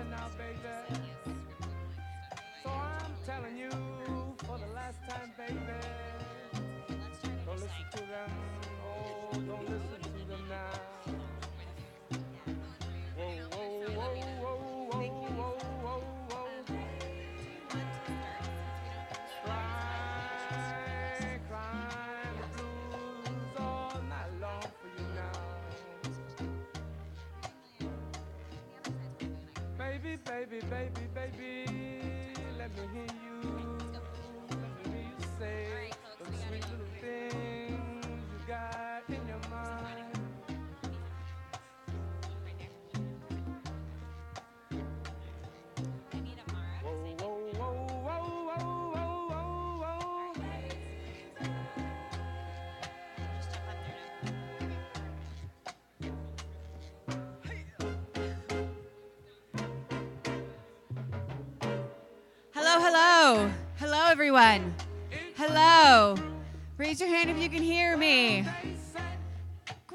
you now, baby. So I'm telling you for the last time, baby. Don't listen to them. Oh, don't listen to them now. Whoa, whoa, whoa, whoa, whoa, whoa, whoa, crying the blues all night long for you now. Baby, baby, baby, baby, let me hear you. Let me hear you say the sweet little things you got in your mind. Whoa, whoa, whoa, whoa, whoa, whoa, whoa, whoa. Hello, hello. Hello, everyone. Hello. Raise your hand if you can hear me.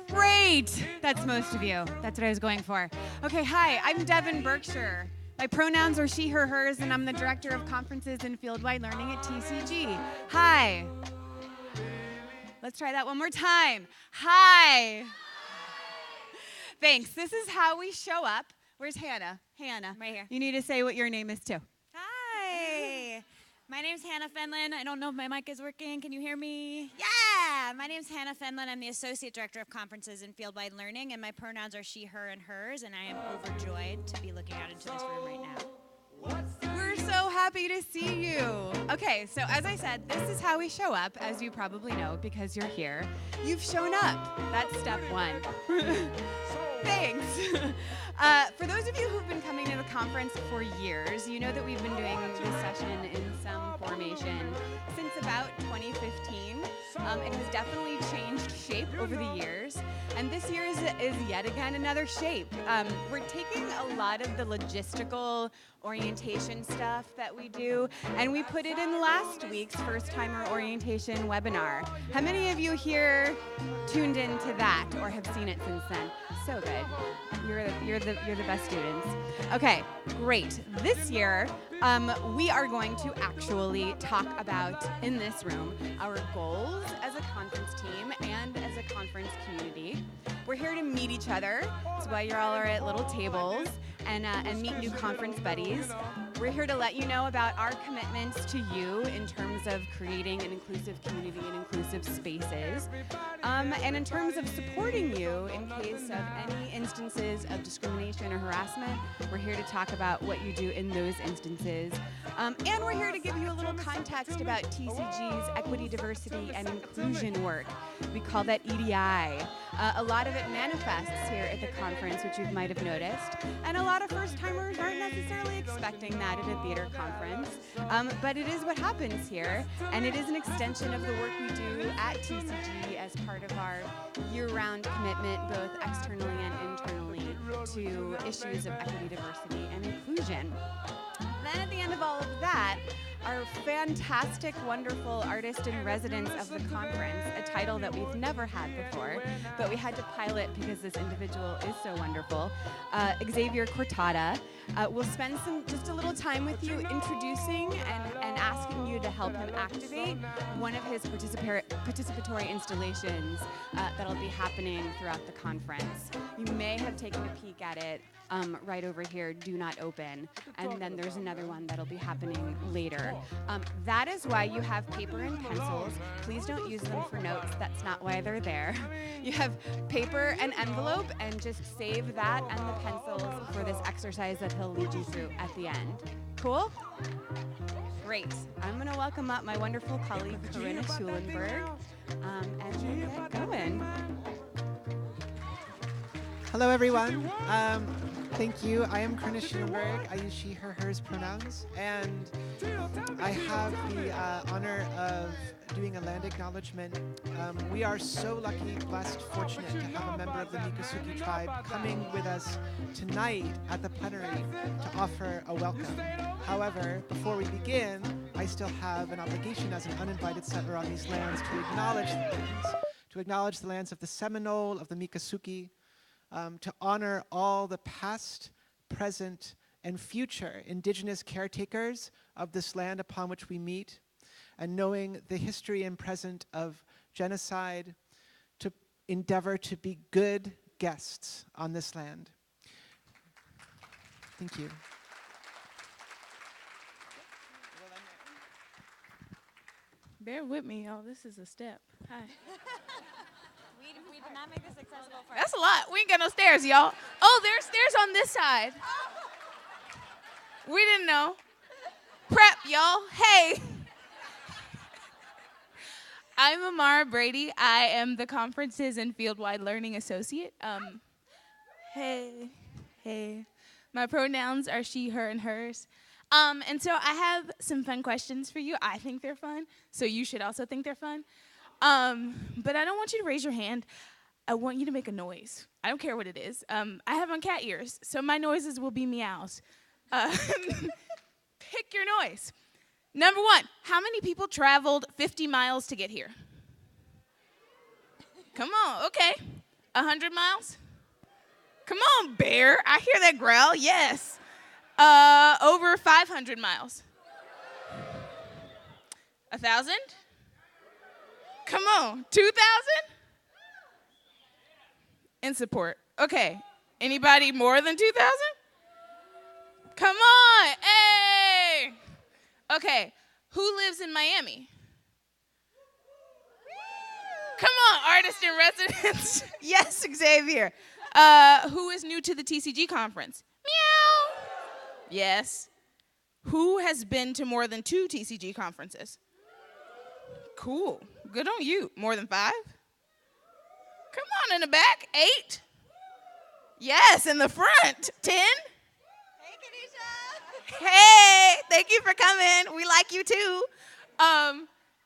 Great. That's most of you. That's what I was going for. Okay, hi. I'm Devin Berkshire. My pronouns are she, her, hers, and I'm the Director of Conferences and Fieldwide Learning at TCG. Hi. Let's try that one more time. Hi. Thanks. This is how we show up. Where's Hannah? Hey, Hannah. Right here. You need to say what your name is, too. Hi. My name's Hannah Fenlon. I don't know if my mic is working. Can you hear me? Yeah. My name's Hannah Fenlon. I'm the Associate Director of Conferences and Fieldwide Learning, and my pronouns are she, her, and hers, and I am overjoyed to be looking out into this room right now. We're so happy to see you. Okay, so as I said, this is how we show up, as you probably know, because you're here. You've shown up. That's step one. Thanks. For those of you who've been coming to the conference for years, you know that we've been doing this session in some formation since about 2015. It has definitely changed shape over the years, and this year is yet again another shape. We're taking a lot of the logistical orientation stuff that we do, and we put it in last week's first-timer orientation webinar. How many of you here tuned into that or have seen it since then? So good. You're the best students. Okay, great. This year, we are going to actually talk about, in this room, our goals as a conference team and as a conference community. We're here to meet each other. That's why you're all are at little tables and meet new conference buddies. We're here to let you know about our commitments to you in terms of creating an inclusive community and inclusive spaces. And in terms of supporting you in case of any instances of discrimination or harassment, we're here to talk about what you do in those instances. And we're here to give you a little context about TCG's equity, diversity, and inclusion work. We call that EDI. A lot of it manifests here at the conference, which you might have noticed. And a lot of first-timers aren't necessarily expecting that at a theater conference. But it is what happens here. And it is an extension of the work we do at TCG as part of our year-round commitment, both externally and internally, to issues of equity, diversity, and inclusion. Then at the end of all of that, our fantastic, wonderful artist in residence of the conference, a title that we've never had before, but we had to pilot because this individual is so wonderful, Xavier Cortada, will spend just a little time with you introducing and asking you to help him activate one of his participatory installations that'll be happening throughout the conference. You may have taken a peek at it right over here, Do Not Open, and then there's another one that'll be happening later. That is why you have paper and pencils. Please don't use them for notes. That's not why they're there. You have paper and envelope, and just save that and the pencils for this exercise that he'll lead you through at the end. Cool? Great. I'm going to welcome up my wonderful colleague, Corinna Schulenberg, and we'll get going. Hello, everyone. Thank you. I am Corinna Schulenberg. I use she, her, hers pronouns, and I have the honor of doing a land acknowledgement. We are so lucky, blessed, fortunate to have a member of the Miccosukee tribe coming with us tonight at the plenary to offer a welcome. However, before we begin, I still have an obligation as an uninvited settler on these lands to acknowledge the lands of the Seminole, of the Miccosukee, to honor all the past, present, and future Indigenous caretakers of this land upon which we meet, and knowing the history and present of genocide, to endeavor to be good guests on this land. Thank you. Bear with me, y'all. This is a step. Hi. We did not make this accessible for That's a lot. We ain't got no stairs, y'all. Oh, there's stairs on this side. We didn't know. Prep, y'all. Hey. I'm Amara Brady. I am the Conferences and Fieldwide Learning Associate. Hey. My pronouns are she, her, and hers. And so I have some fun questions for you. I think they're fun, so you should also think they're fun. But I don't want you to raise your hand. I want you to make a noise. I don't care what it is. I have on cat ears, so my noises will be meows. Pick your noise. Number one, how many people traveled 50 miles to get here? Come on, okay. 100 miles? Come on, bear. I hear that growl, yes. Over 500 miles. 1,000? Come on, 2,000? In support. Okay, anybody more than 2,000? Come on, hey! Okay, who lives in Miami? Come on, artist in residence. Yes, Xavier. Who is new to the TCG conference? Meow. Yes. Who has been to more than 2 TCG conferences? Cool. Good on you. More than 5? Come on in the back. 8? Yes, in the front. 10? Hey, Kanisha. Hey, thank you for coming. We like you too.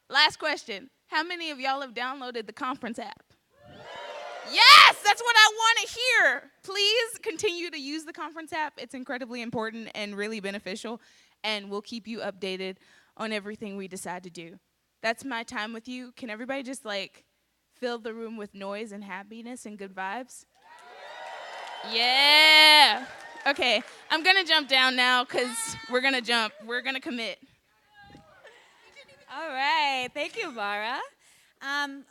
Last question. How many of y'all have downloaded the conference app? Yes, that's what I want to hear. Please continue to use the conference app. It's incredibly important and really beneficial, and we'll keep you updated on everything we decide to do. That's my time with you. Can everybody just fill the room with noise and happiness and good vibes? Yeah. Okay, I'm going to jump down now because we're going to jump. We're going to commit. All right. Thank you, Mara.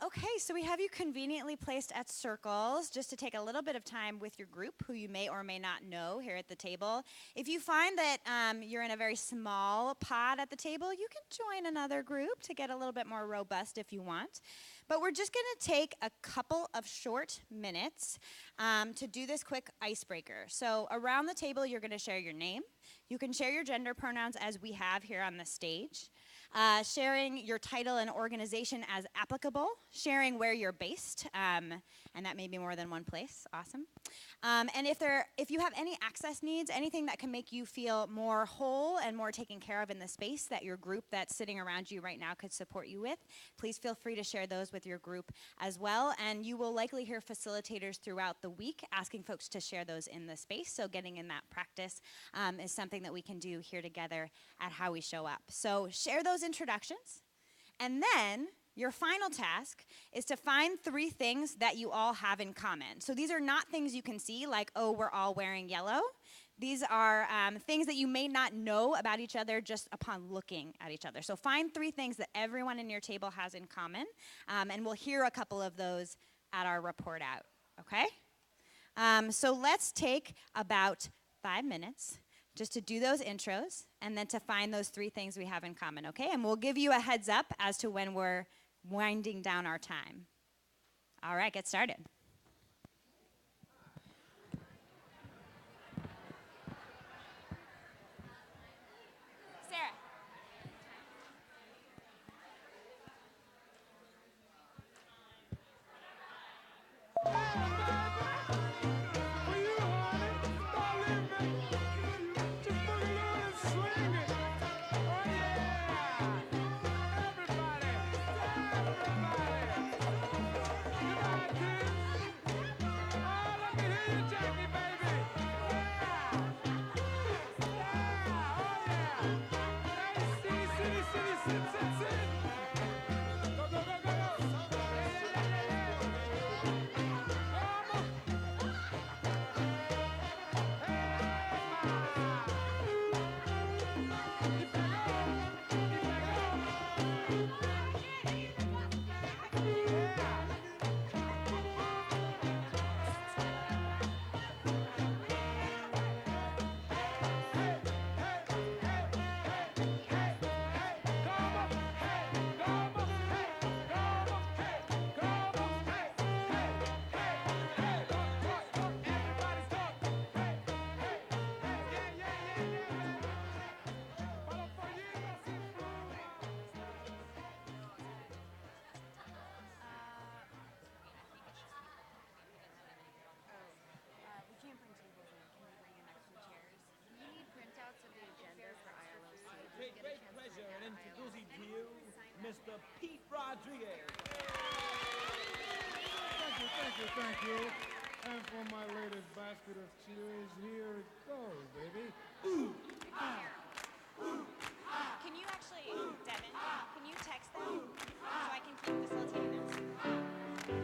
Okay, so we have you conveniently placed at circles just to take a little bit of time with your group who you may or may not know here at the table. If you find that you're in a very small pod at the table, you can join another group to get a little bit more robust if you want. But we're just going to take a couple of short minutes to do this quick icebreaker. So around the table, you're going to share your name. You can share your gender pronouns as we have here on the stage. Sharing your title and organization as applicable, sharing where you're based, and that may be more than one place. Awesome. And if you have any access needs, anything that can make you feel more whole and more taken care of in the space that your group that's sitting around you right now could support you with, please feel free to share those with your group as well. And you will likely hear facilitators throughout the week asking folks to share those in the space. So getting in that practice is something that we can do here together at How We Show Up. So share those introductions, and then your final task is to find 3 things that you all have in common. So these are not things you can see, like, oh, we're all wearing yellow. These are things that you may not know about each other just upon looking at each other. So find 3 things that everyone in your table has in common, and we'll hear a couple of those at our report out, okay? So let's take about 5 minutes just to do those intros, and then to find those 3 things we have in common, okay? And we'll give you a heads up as to when we're winding down our time. All right, get started. Sarah. Mr. Pete Rodriguez. Thank you. And for my latest basket of cheers, here it goes, baby. Ooh, ah. Can you actually, Devin, can you text them so I can keep facilitating this?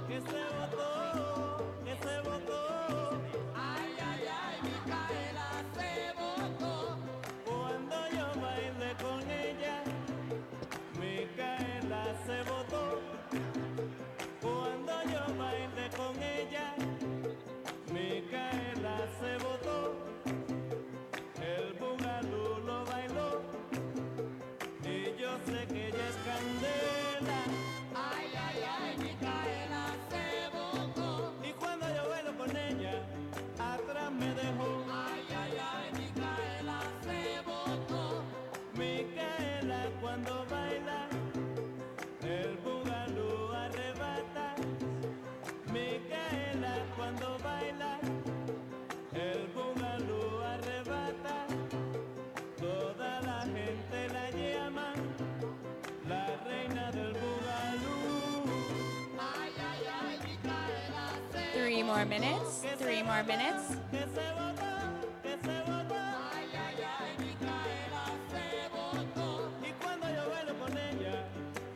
Que se botó. Ay, ay, ay, Micaela se botó. Cuando yo bailé con ella, Micaela se botó. Cuando yo bailé con ella, Micaela se botó. El bugalú lo bailó y yo sé que ella es candela. Ay, ay, ay, Micaela se botó. Y cuando yo bailo con ella, atrás me dejó. Ay, ay, ay, Micaela se botó. Micaela cuando baila, el bugalú arrebata. Micaela cuando baila, el bugalú arrebata. Toda la gente la llama la reina del bugalú. Ay, ay, ay, Micaela se 3 more minutes. 3 more minutes. que se botó, que se botó. Ay, ay, ay, Micaela se botó. Y cuando yo bailo con ella,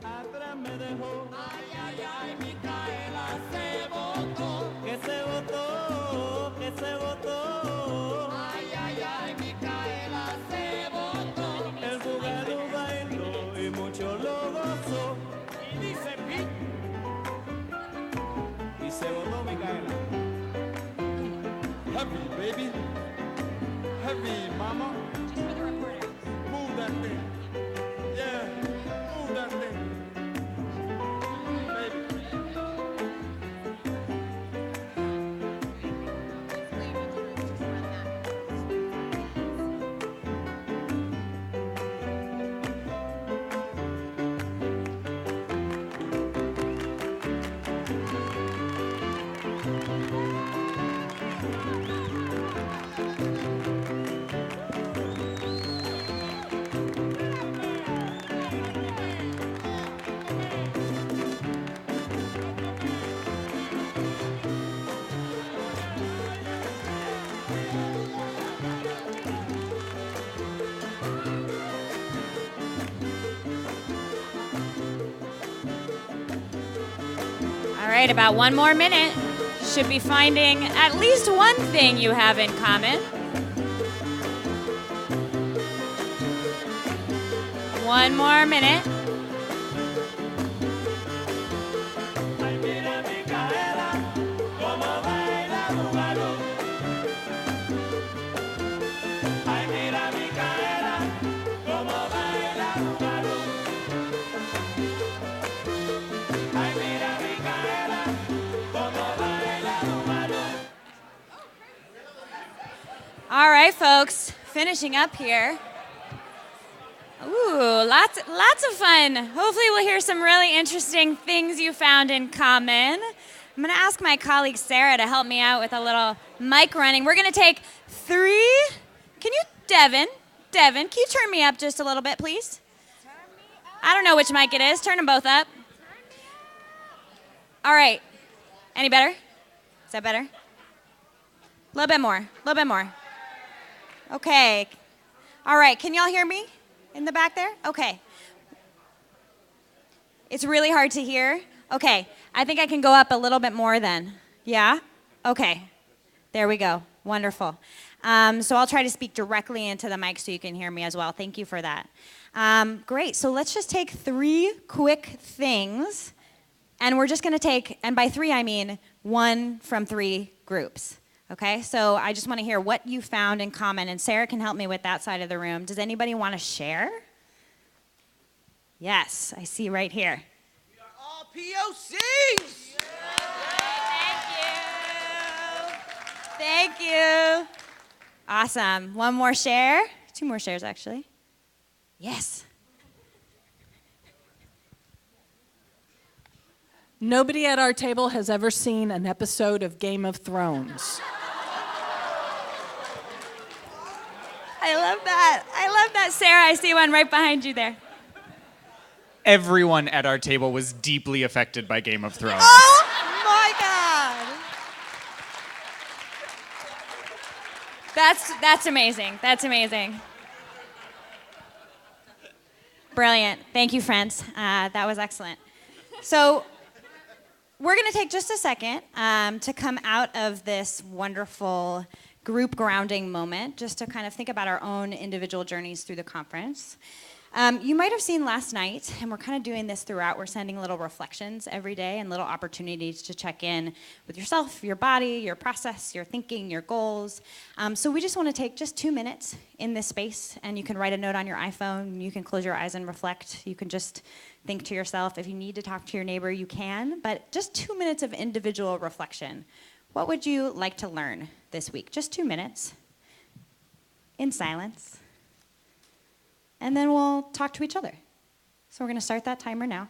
atrás me dejó. Ay, ay, ay, Micaela se botó. Que se botó, que se botó. Ay, ay, ay, Micaela se botó. El bugalú bailó y mucho lo gozó. Y dice Pete. Y se botó Micaela. Heavy, baby. Heavy, mama. Just for the reporter. Move that thing. Yeah, move that thing. Baby. All right, about 1 more minute. Should be finding at least one thing you have in common. 1 more minute. Ay, mira Micaela, como baila bugalú. Ay, mira Micaela, como baila bugalú. Ay, mira Micaela, como baila bugalú. All right, folks, finishing up here. Ooh, lots of fun. Hopefully we'll hear some really interesting things you found in common. I'm gonna ask my colleague Sarah to help me out with a little mic running. We're gonna take 3. Can you, Devin, can you turn me up just a little bit, please? I don't know which mic it is. Turn them both up. All right. Any better? Is that better? A little bit more. Okay. All right, can y'all hear me in the back there? Okay. It's really hard to hear. Okay, I think I can go up a little bit more then. Yeah? Okay. There we go. Wonderful. So I'll try to speak directly into the mic so you can hear me as well. Thank you for that. Great. So let's just take 3 quick things, and we're just going to take, and by 3 I mean 1 from 3 groups. Okay, so I just want to hear what you found in common, and Sarah can help me with that side of the room. Does anybody want to share? Yes, I see right here. We are all POCs. Thank you. Awesome. 1 more share. 2 more shares, actually. Yes. Nobody at our table has ever seen an episode of Game of Thrones. I love that. I love that. Sarah, I see one right behind you there. Everyone at our table was deeply affected by Game of Thrones. Oh my God. That's amazing. That's amazing. Brilliant. Thank you, friends. That was excellent. So we're going to take just a second to come out of this wonderful group grounding moment, just to kind of think about our own individual journeys through the conference. You might have seen last night, and we're kind of doing this throughout, we're sending little reflections every day and little opportunities to check in with yourself, your body, your process, your thinking, your goals. So we just want to take just 2 minutes in this space, and you can write a note on your iPhone, you can close your eyes and reflect, you can just think to yourself. If you need to talk to your neighbor, you can, but just 2 minutes of individual reflection. What would you like to learn this week? Just 2 minutes in silence. And then we'll talk to each other. So we're going to start that timer now.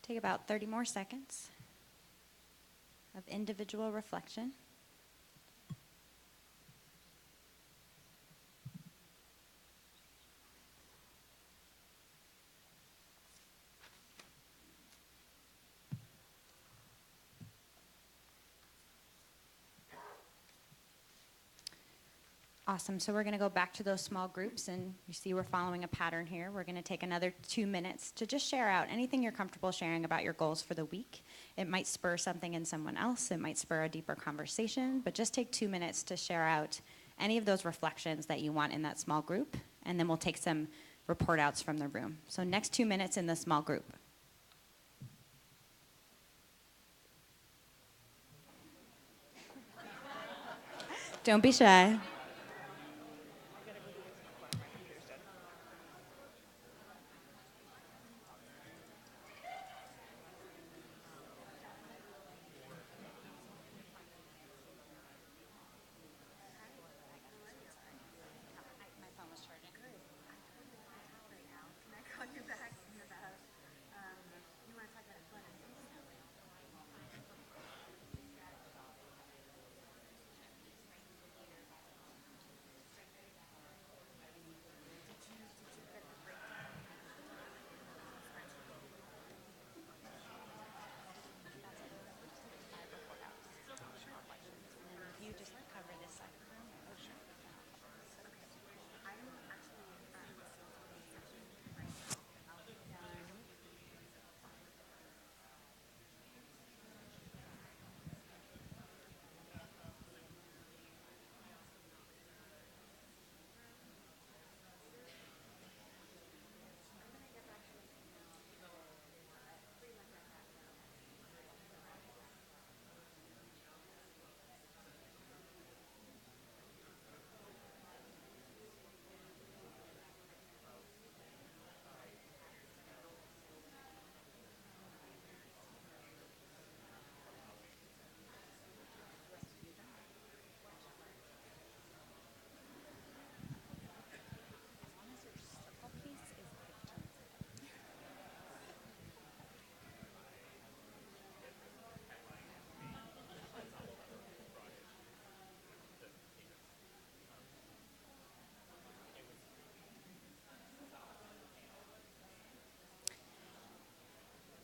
Take about 30 more seconds of individual reflection. Awesome. So we're going to go back to those small groups, and you see we're following a pattern here. We're going to take another 2 minutes to just share out anything you're comfortable sharing about your goals for the week. It might spur something in someone else. It might spur a deeper conversation, but just take 2 minutes to share out any of those reflections that you want in that small group, and then we'll take some report outs from the room. So next 2 minutes in the small group. Don't be shy.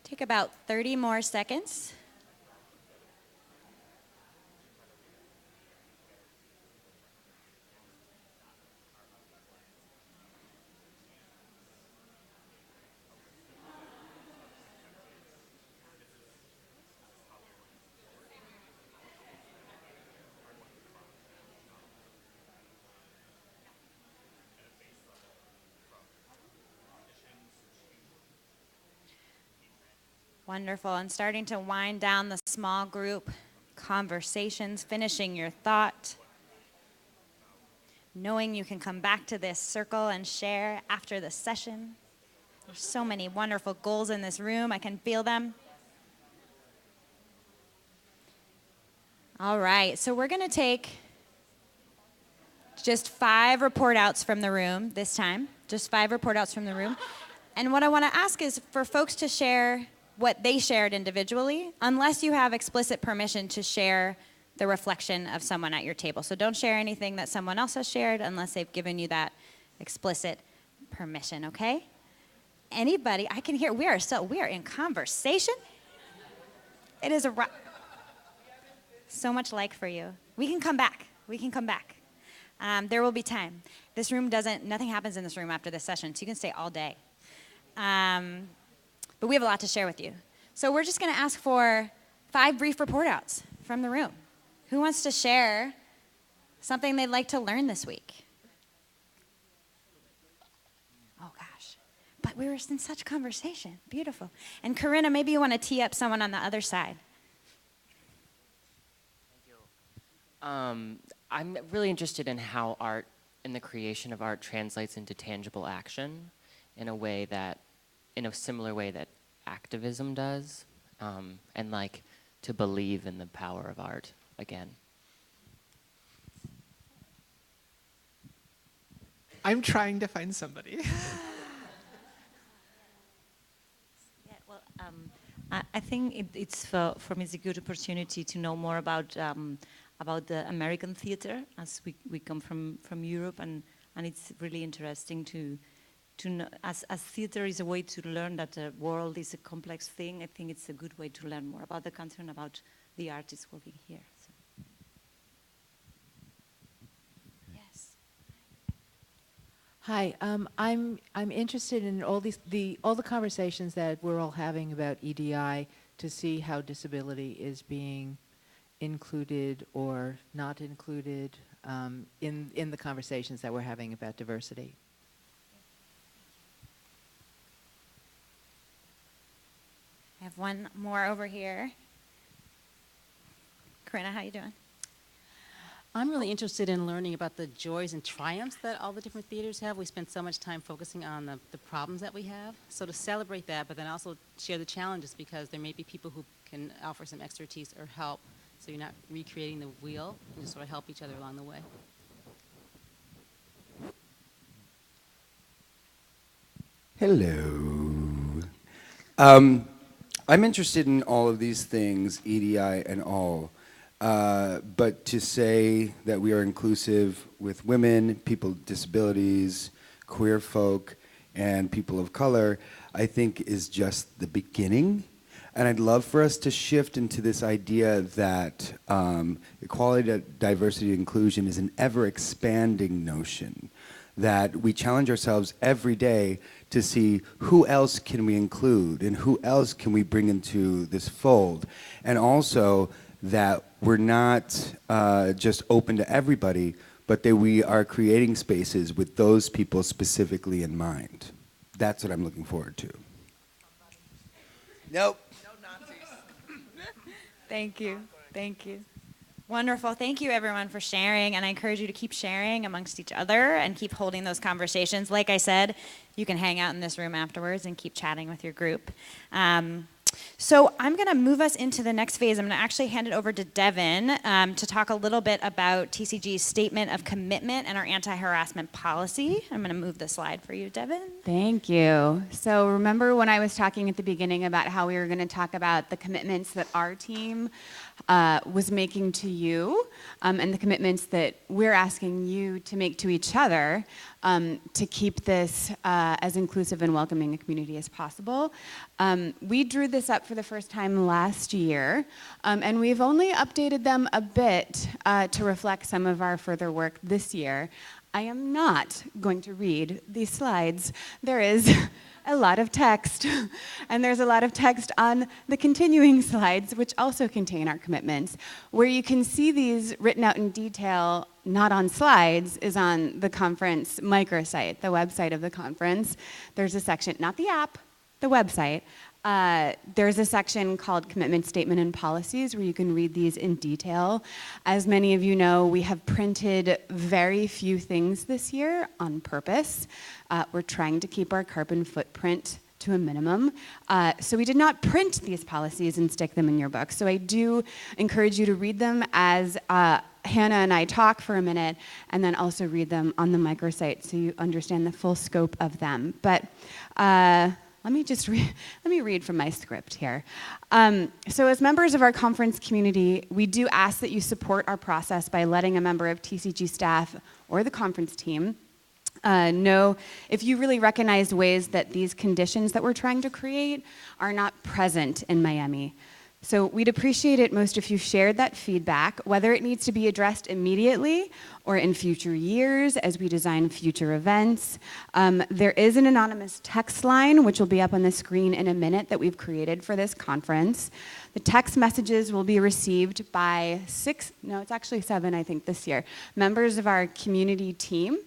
Take about 30 more seconds. Wonderful. And starting to wind down the small group conversations, finishing your thought, knowing you can come back to this circle and share after the session. There's so many wonderful goals in this room. I can feel them. All right, so we're going to take just 5 report outs from the room this time, just 5 report outs from the room. And what I want to ask is for folks to share what they shared individually, unless you have explicit permission to share the reflection of someone at your table. So don't share anything that someone else has shared unless they've given you that explicit permission, okay? Anybody, I can hear, we are in conversation. It is so much like for you. We can come back. There will be time. This room nothing happens in this room after this session, so you can stay all day. But we have a lot to share with you. So we're just going to ask for 5 brief report outs from the room. Who wants to share something they'd like to learn this week? Oh, gosh. But we were in such conversation. Beautiful. And Corinna, maybe you want to tee up someone on the other side. I'm really interested in how art and the creation of art translates into tangible action in a similar way that activism does, and like to believe in the power of art again. I'm trying to find somebody. I think it's for me it's a good opportunity to know more about the American theater, as we come from Europe, and it's really interesting to know, as theater is a way to learn that the world is a complex thing. I think it's a good way to learn more about the country and about the artists working here. So. Yes. Hi, I'm interested in all the conversations that we're all having about EDI to see how disability is being included or not included in the conversations that we're having about diversity. I have one more over here. Corinna, how you doing? I'm really interested in learning about the joys and triumphs that all the different theaters have. We spend so much time focusing on the problems that we have. So to celebrate that, but then also share the challenges, because there may be people who can offer some expertise or help. So you're not recreating the wheel, you just sort of help each other along the way. Hello. I'm interested in all of these things, EDI and all, but to say that we are inclusive with women, people with disabilities, queer folk, and people of color, I think is just the beginning. And I'd love for us to shift into this idea that equality, diversity, inclusion is an ever-expanding notion, that we challenge ourselves every day to see who else can we include and who else can we bring into this fold. And also that we're not just open to everybody, but that we are creating spaces with those people specifically in mind. That's what I'm looking forward to. Nope. Thank you. Thank you. Wonderful. Thank you, everyone, for sharing. And I encourage you to keep sharing amongst each other and keep holding those conversations. Like I said, you can hang out in this room afterwards and keep chatting with your group. So I'm going to move us into the next phase. I'm going to actually hand it over to Devin to talk a little bit about TCG's statement of commitment and our anti-harassment policy. I'm going to move the slide for you, Devin. Thank you. So remember when I was talking at the beginning about how we were going to talk about the commitments that our team was making to you and the commitments that we're asking you to make to each other to keep this as inclusive and welcoming a community as possible. We drew this up for the first time last year, and we've only updated them a bit to reflect some of our further work this year. I am not going to read these slides. There is a lot of text, and there's a lot of text on the continuing slides, which also contain our commitments. Where you can see these written out in detail, not on slides, is on the conference microsite, the website of the conference. There's a section, not the app, the website, there's a section called Commitment Statement and Policies where you can read these in detail. As many of you know, we have printed very few things this year on purpose. We're trying to keep our carbon footprint to a minimum. So we did not print these policies and stick them in your book. So I do encourage you to read them as Hannah and I talk for a minute, and then also read them on the microsite so you understand the full scope of them. But let me read from my script here. So as members of our conference community, we do ask that you support our process by letting a member of TCG staff or the conference team know if you really recognize ways that these conditions that we're trying to create are not present in Miami. So we'd appreciate it most if you shared that feedback, whether it needs to be addressed immediately or in future years as we design future events. There is an anonymous text line, which will be up on the screen in a minute, that we've created for this conference. The text messages will be received by 7, I think, this year, members of our community team.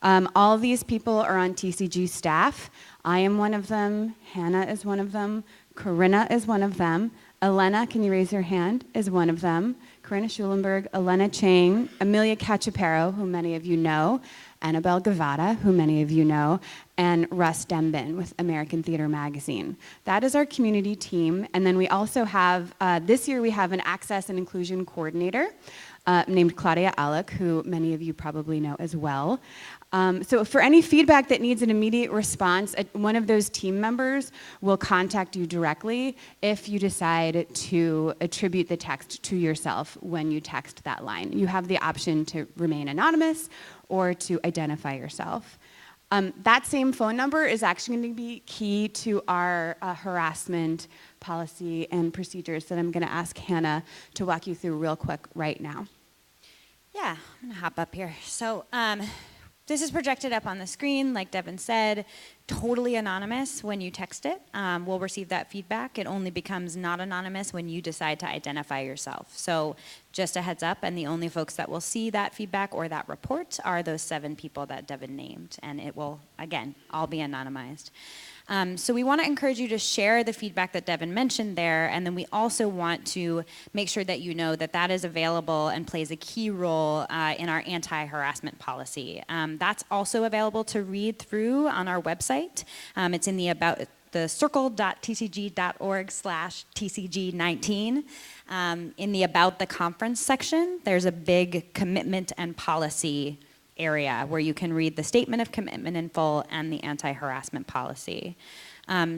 All of these people are on TCG staff. I am one of them. Hannah is one of them. Corinna is one of them. Elena, can you raise your hand, is one of them. Corinna Schulenberg, Elena Chang, Amelia Cachapero, who many of you know, Annabelle Gavada, who many of you know, and Russ Dembin with American Theater Magazine. That is our community team. And then we also have, this year we have an access and inclusion coordinator named Claudia Alec, who many of you probably know as well. So for any feedback that needs an immediate response, one of those team members will contact you directly if you decide to attribute the text to yourself when you text that line. You have the option to remain anonymous or to identify yourself. That same phone number is actually going to be key to our harassment policy and procedures that I'm going to ask Hannah to walk you through real quick right now. Yeah, I'm gonna hop up here. So this is projected up on the screen, like Devin said, totally anonymous when you text it. We'll receive that feedback. It only becomes not anonymous when you decide to identify yourself. So just a heads up, and the only folks that will see that feedback or that report are those 7 people that Devin named, and it will, again, all be anonymized. So we want to encourage you to share the feedback that Devin mentioned there, and then we also want to make sure that you know that that is available and plays a key role in our anti-harassment policy. That's also available to read through on our website. It's in the circle.tcg.org/TCG19. In the About the Conference section, there's a big commitment and policy area where you can read the statement of commitment in full and the anti-harassment policy.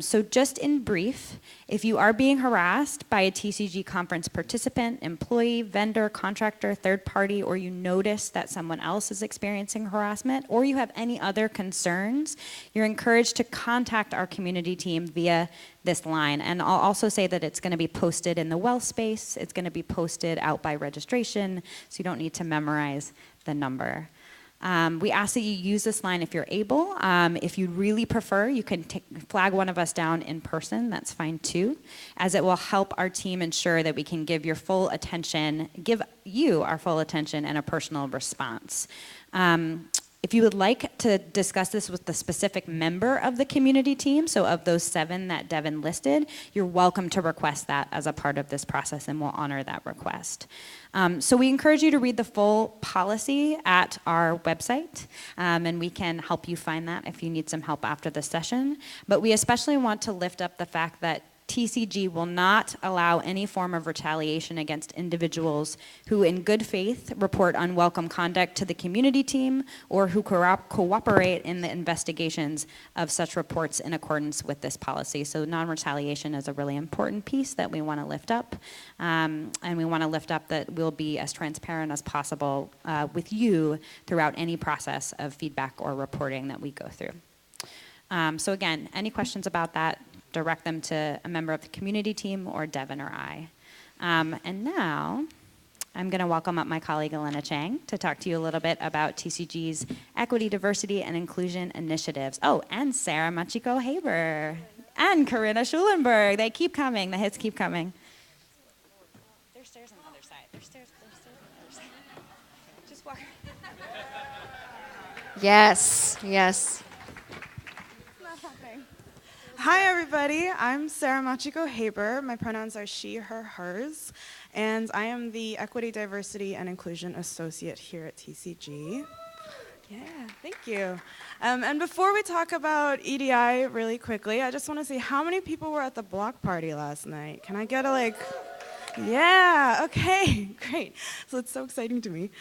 So just in brief, if you are being harassed by a TCG conference participant, employee, vendor, contractor, third party, or you notice that someone else is experiencing harassment, or you have any other concerns, you're encouraged to contact our community team via this line. And I'll also say that it's going to be posted in the well space. It's going to be posted out by registration, so you don't need to memorize the number. We ask that you use this line if you're able. If you really prefer, you can flag one of us down in person. That's fine too, as it will help our team ensure that we can give you our full attention and a personal response. If you would like to discuss this with the specific member of the community team, so of those 7 that Devin listed, you're welcome to request that as a part of this process, and we'll honor that request. So we encourage you to read the full policy at our website, and we can help you find that if you need some help after the session. But we especially want to lift up the fact that TCG will not allow any form of retaliation against individuals who in good faith report unwelcome conduct to the community team or who cooperate in the investigations of such reports in accordance with this policy. So non-retaliation is a really important piece that we want to lift up. And we want to lift up that we'll be as transparent as possible with you throughout any process of feedback or reporting that we go through. So again, any questions about that, direct them to a member of the community team or Devin or I. And now I'm going to welcome up my colleague Elena Chang to talk to you a little bit about TCG's equity, diversity, and inclusion initiatives. Oh, and Sarah Machiko-Haber and Corinna Schulenberg. They keep coming. The hits keep coming. There's stairs on the other side. There's stairs on the other side. Just walk. Yes, yes. Hi, everybody. I'm Sarah Machiko Haber. My pronouns are she, her, hers, and I am the Equity, Diversity, and Inclusion Associate here at TCG. Yeah, thank you. And before we talk about EDI really quickly, I just want to see how many people were at the block party last night. Can I get a like? Yeah, okay, great. So it's so exciting to me.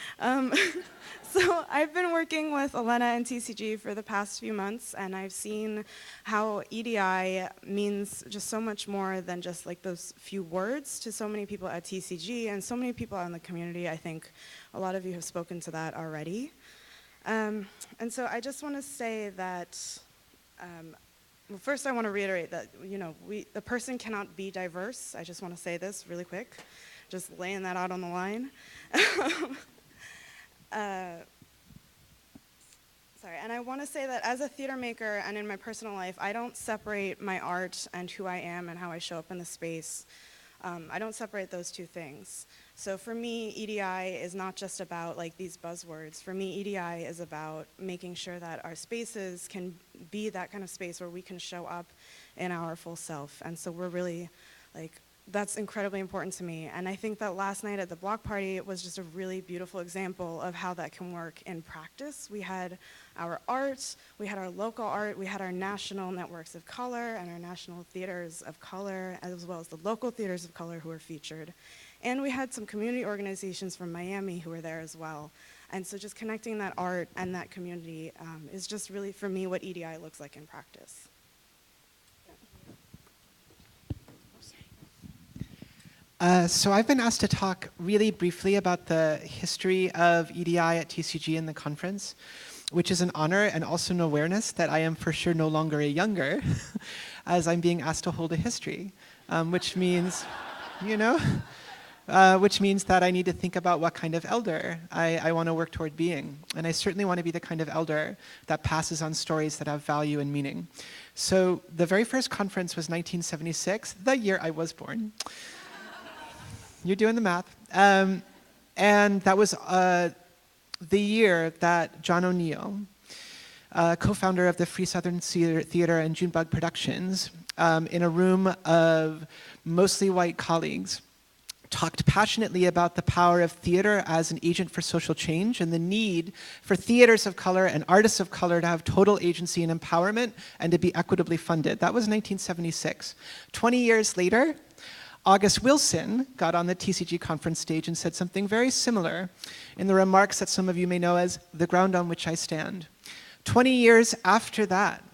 So I've been working with Elena and TCG for the past few months, and I've seen how EDI means just so much more than just like those few words to so many people at TCG and so many people out in the community. I think a lot of you have spoken to that already. And so I just want to say that, well, first I want to reiterate that, you know, the person cannot be diverse. I just want to say this really quick, just laying that out on the line. Sorry, and I want to say that as a theater maker and in my personal life, I don't separate my art and who I am and how I show up in the space. I don't separate those two things. So for me, EDI is not just about like these buzzwords. For me, EDI is about making sure that our spaces can be that kind of space where we can show up in our full self. And so we're really like, that's incredibly important to me. And I think that last night at the block party, it was just a really beautiful example of how that can work in practice. We had our art, we had our local art, we had our national networks of color and our national theaters of color, as well as the local theaters of color who were featured. And we had some community organizations from Miami who were there as well. And so just connecting that art and that community is just really, for me, what EDI looks like in practice. So I've been asked to talk really briefly about the history of EDI at TCG in the conference, which is an honor and also an awareness that I am for sure no longer a younger, as I'm being asked to hold a history, which means, you know, which means that I need to think about what kind of elder I want to work toward being. And I certainly want to be the kind of elder that passes on stories that have value and meaning. So the very first conference was 1976, the year I was born. You're doing the math. And that was the year that John O'Neill, co-founder of the Free Southern Theater and Junebug Productions, in a room of mostly white colleagues, talked passionately about the power of theater as an agent for social change and the need for theaters of color and artists of color to have total agency and empowerment and to be equitably funded. That was 1976. 20 years later, August Wilson got on the TCG conference stage and said something very similar in the remarks that some of you may know as "the ground on which I stand." 20 years after that,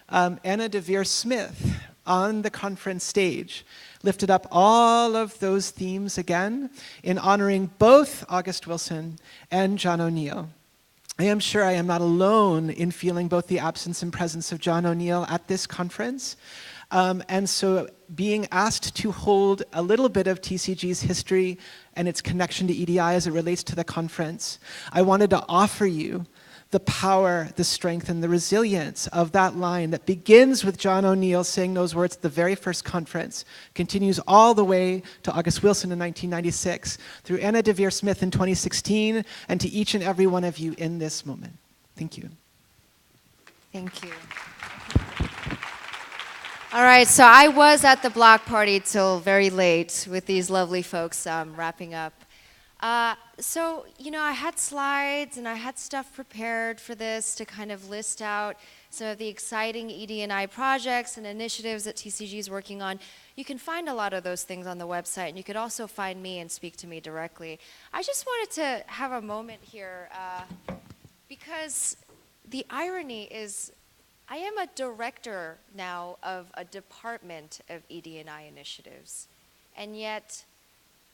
Anna Deavere Smith on the conference stage lifted up all of those themes again in honoring both August Wilson and John O'Neill. I am sure I am not alone in feeling both the absence and presence of John O'Neill at this conference. And so being asked to hold a little bit of TCG's history and its connection to EDI as it relates to the conference, I wanted to offer you the power, the strength, and the resilience of that line that begins with John O'Neill saying those words at the very first conference, continues all the way to August Wilson in 1996, through Anna Deavere Smith in 2016, and to each and every one of you in this moment. Thank you. Thank you. All right, so I was at the block party till very late with these lovely folks wrapping up. So, you know, I had slides and I had stuff prepared for this to kind of list out some of the exciting ED&I projects and initiatives that TCG is working on. You can find a lot of those things on the website, and you could also find me and speak to me directly. I just wanted to have a moment here because the irony is I am a director now of a department of ED&I initiatives, and yet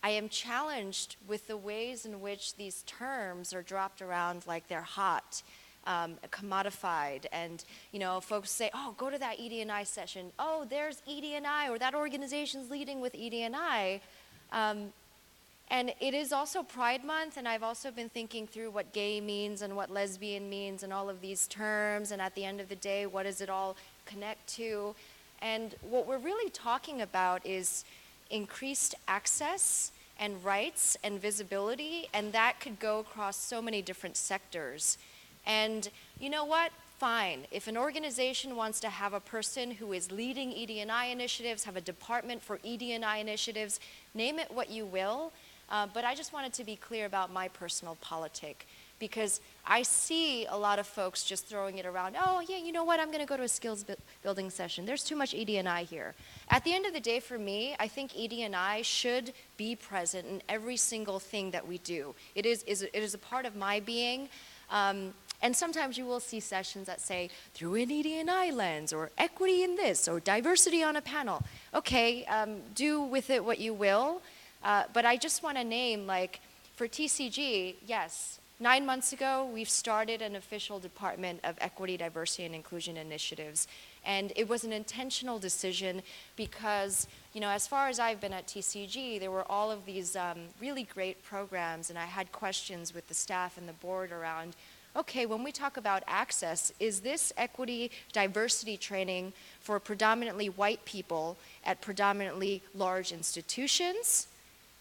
I am challenged with the ways in which these terms are dropped around like they're hot, commodified, and you know, folks say, oh, go to that ED&I session. Oh, there's ED&I, or that organization's leading with ED&I. And it is also Pride Month, and I've also been thinking through what gay means and what lesbian means and all of these terms, and at the end of the day, what does it all connect to? And what we're really talking about is increased access and rights and visibility, and that could go across so many different sectors. And you know what? fine. If an organization wants to have a person who is leading ED&I initiatives, have a department for ED&I initiatives, name it what you will. But I just wanted to be clear about my personal politic, because I see a lot of folks just throwing it around. Oh, yeah, you know what? I'm going to go to a skills building session. There's too much ED&I here. At the end of the day, for me, I think ED&I should be present in every single thing that we do. It is a part of my being. And sometimes you will see sessions that say, through an ED&I lens, or equity in this, or diversity on a panel. Okay, do with it what you will. But I just want to name, like, for TCG, yes, 9 months ago, we've started an official Department of Equity, Diversity, and Inclusion Initiatives. And it was an intentional decision because, you know, as far as I've been at TCG, there were all of these really great programs, and I had questions with the staff and the board around, okay, when we talk about access, is this equity, diversity training for predominantly white people at predominantly large institutions?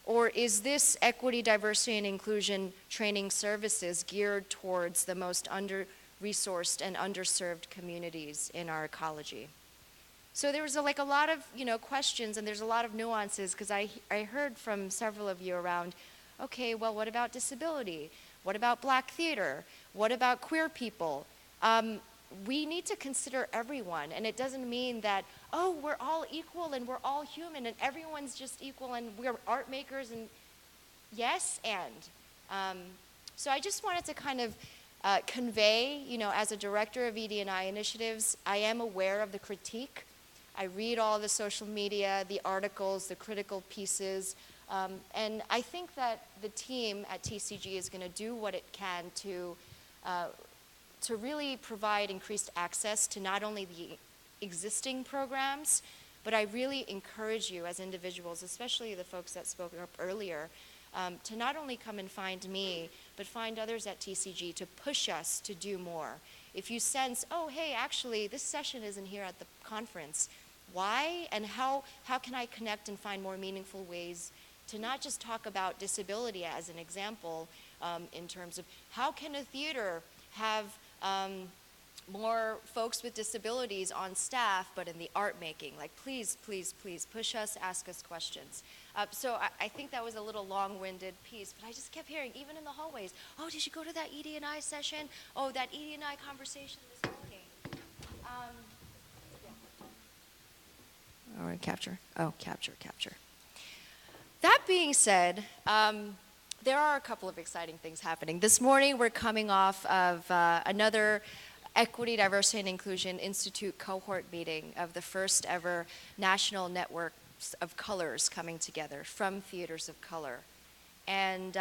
Or is this equity, diversity, and inclusion training services geared towards the most under-resourced and underserved communities in our ecology? So there was a lot of, you know, questions, and there's a lot of nuances, because I heard from several of you around, okay, well, what about disability? What about Black theater? What about queer people? We need to consider everyone, and it doesn't mean that, oh, we're all equal and we're all human and everyone's just equal and we're art makers, and yes, and. So I just wanted to kind of convey, you know, as a director of ED&I initiatives, I am aware of the critique. I read all the social media, the articles, the critical pieces, and I think that the team at TCG is going to do what it can to really provide increased access to not only the existing programs, but I really encourage you as individuals, especially the folks that spoke up earlier, to not only come and find me, but find others at TCG to push us to do more. If you sense, oh, hey, actually, this session isn't here at the conference, why and how can I connect and find more meaningful ways to not just talk about disability as an example, in terms of how can a theater have more folks with disabilities on staff, but in the art making. Like, please, please, please push us, ask us questions. So I think that was a little long-winded piece, but I just kept hearing, even in the hallways, oh, did you go to that ED&I session? Oh, that ED&I conversation this morning. All right, capture. Oh, capture. That being said, there are a couple of exciting things happening. This morning, we're coming off of another Equity, Diversity, and Inclusion Institute cohort meeting of the first ever national networks of colors coming together from theaters of color. And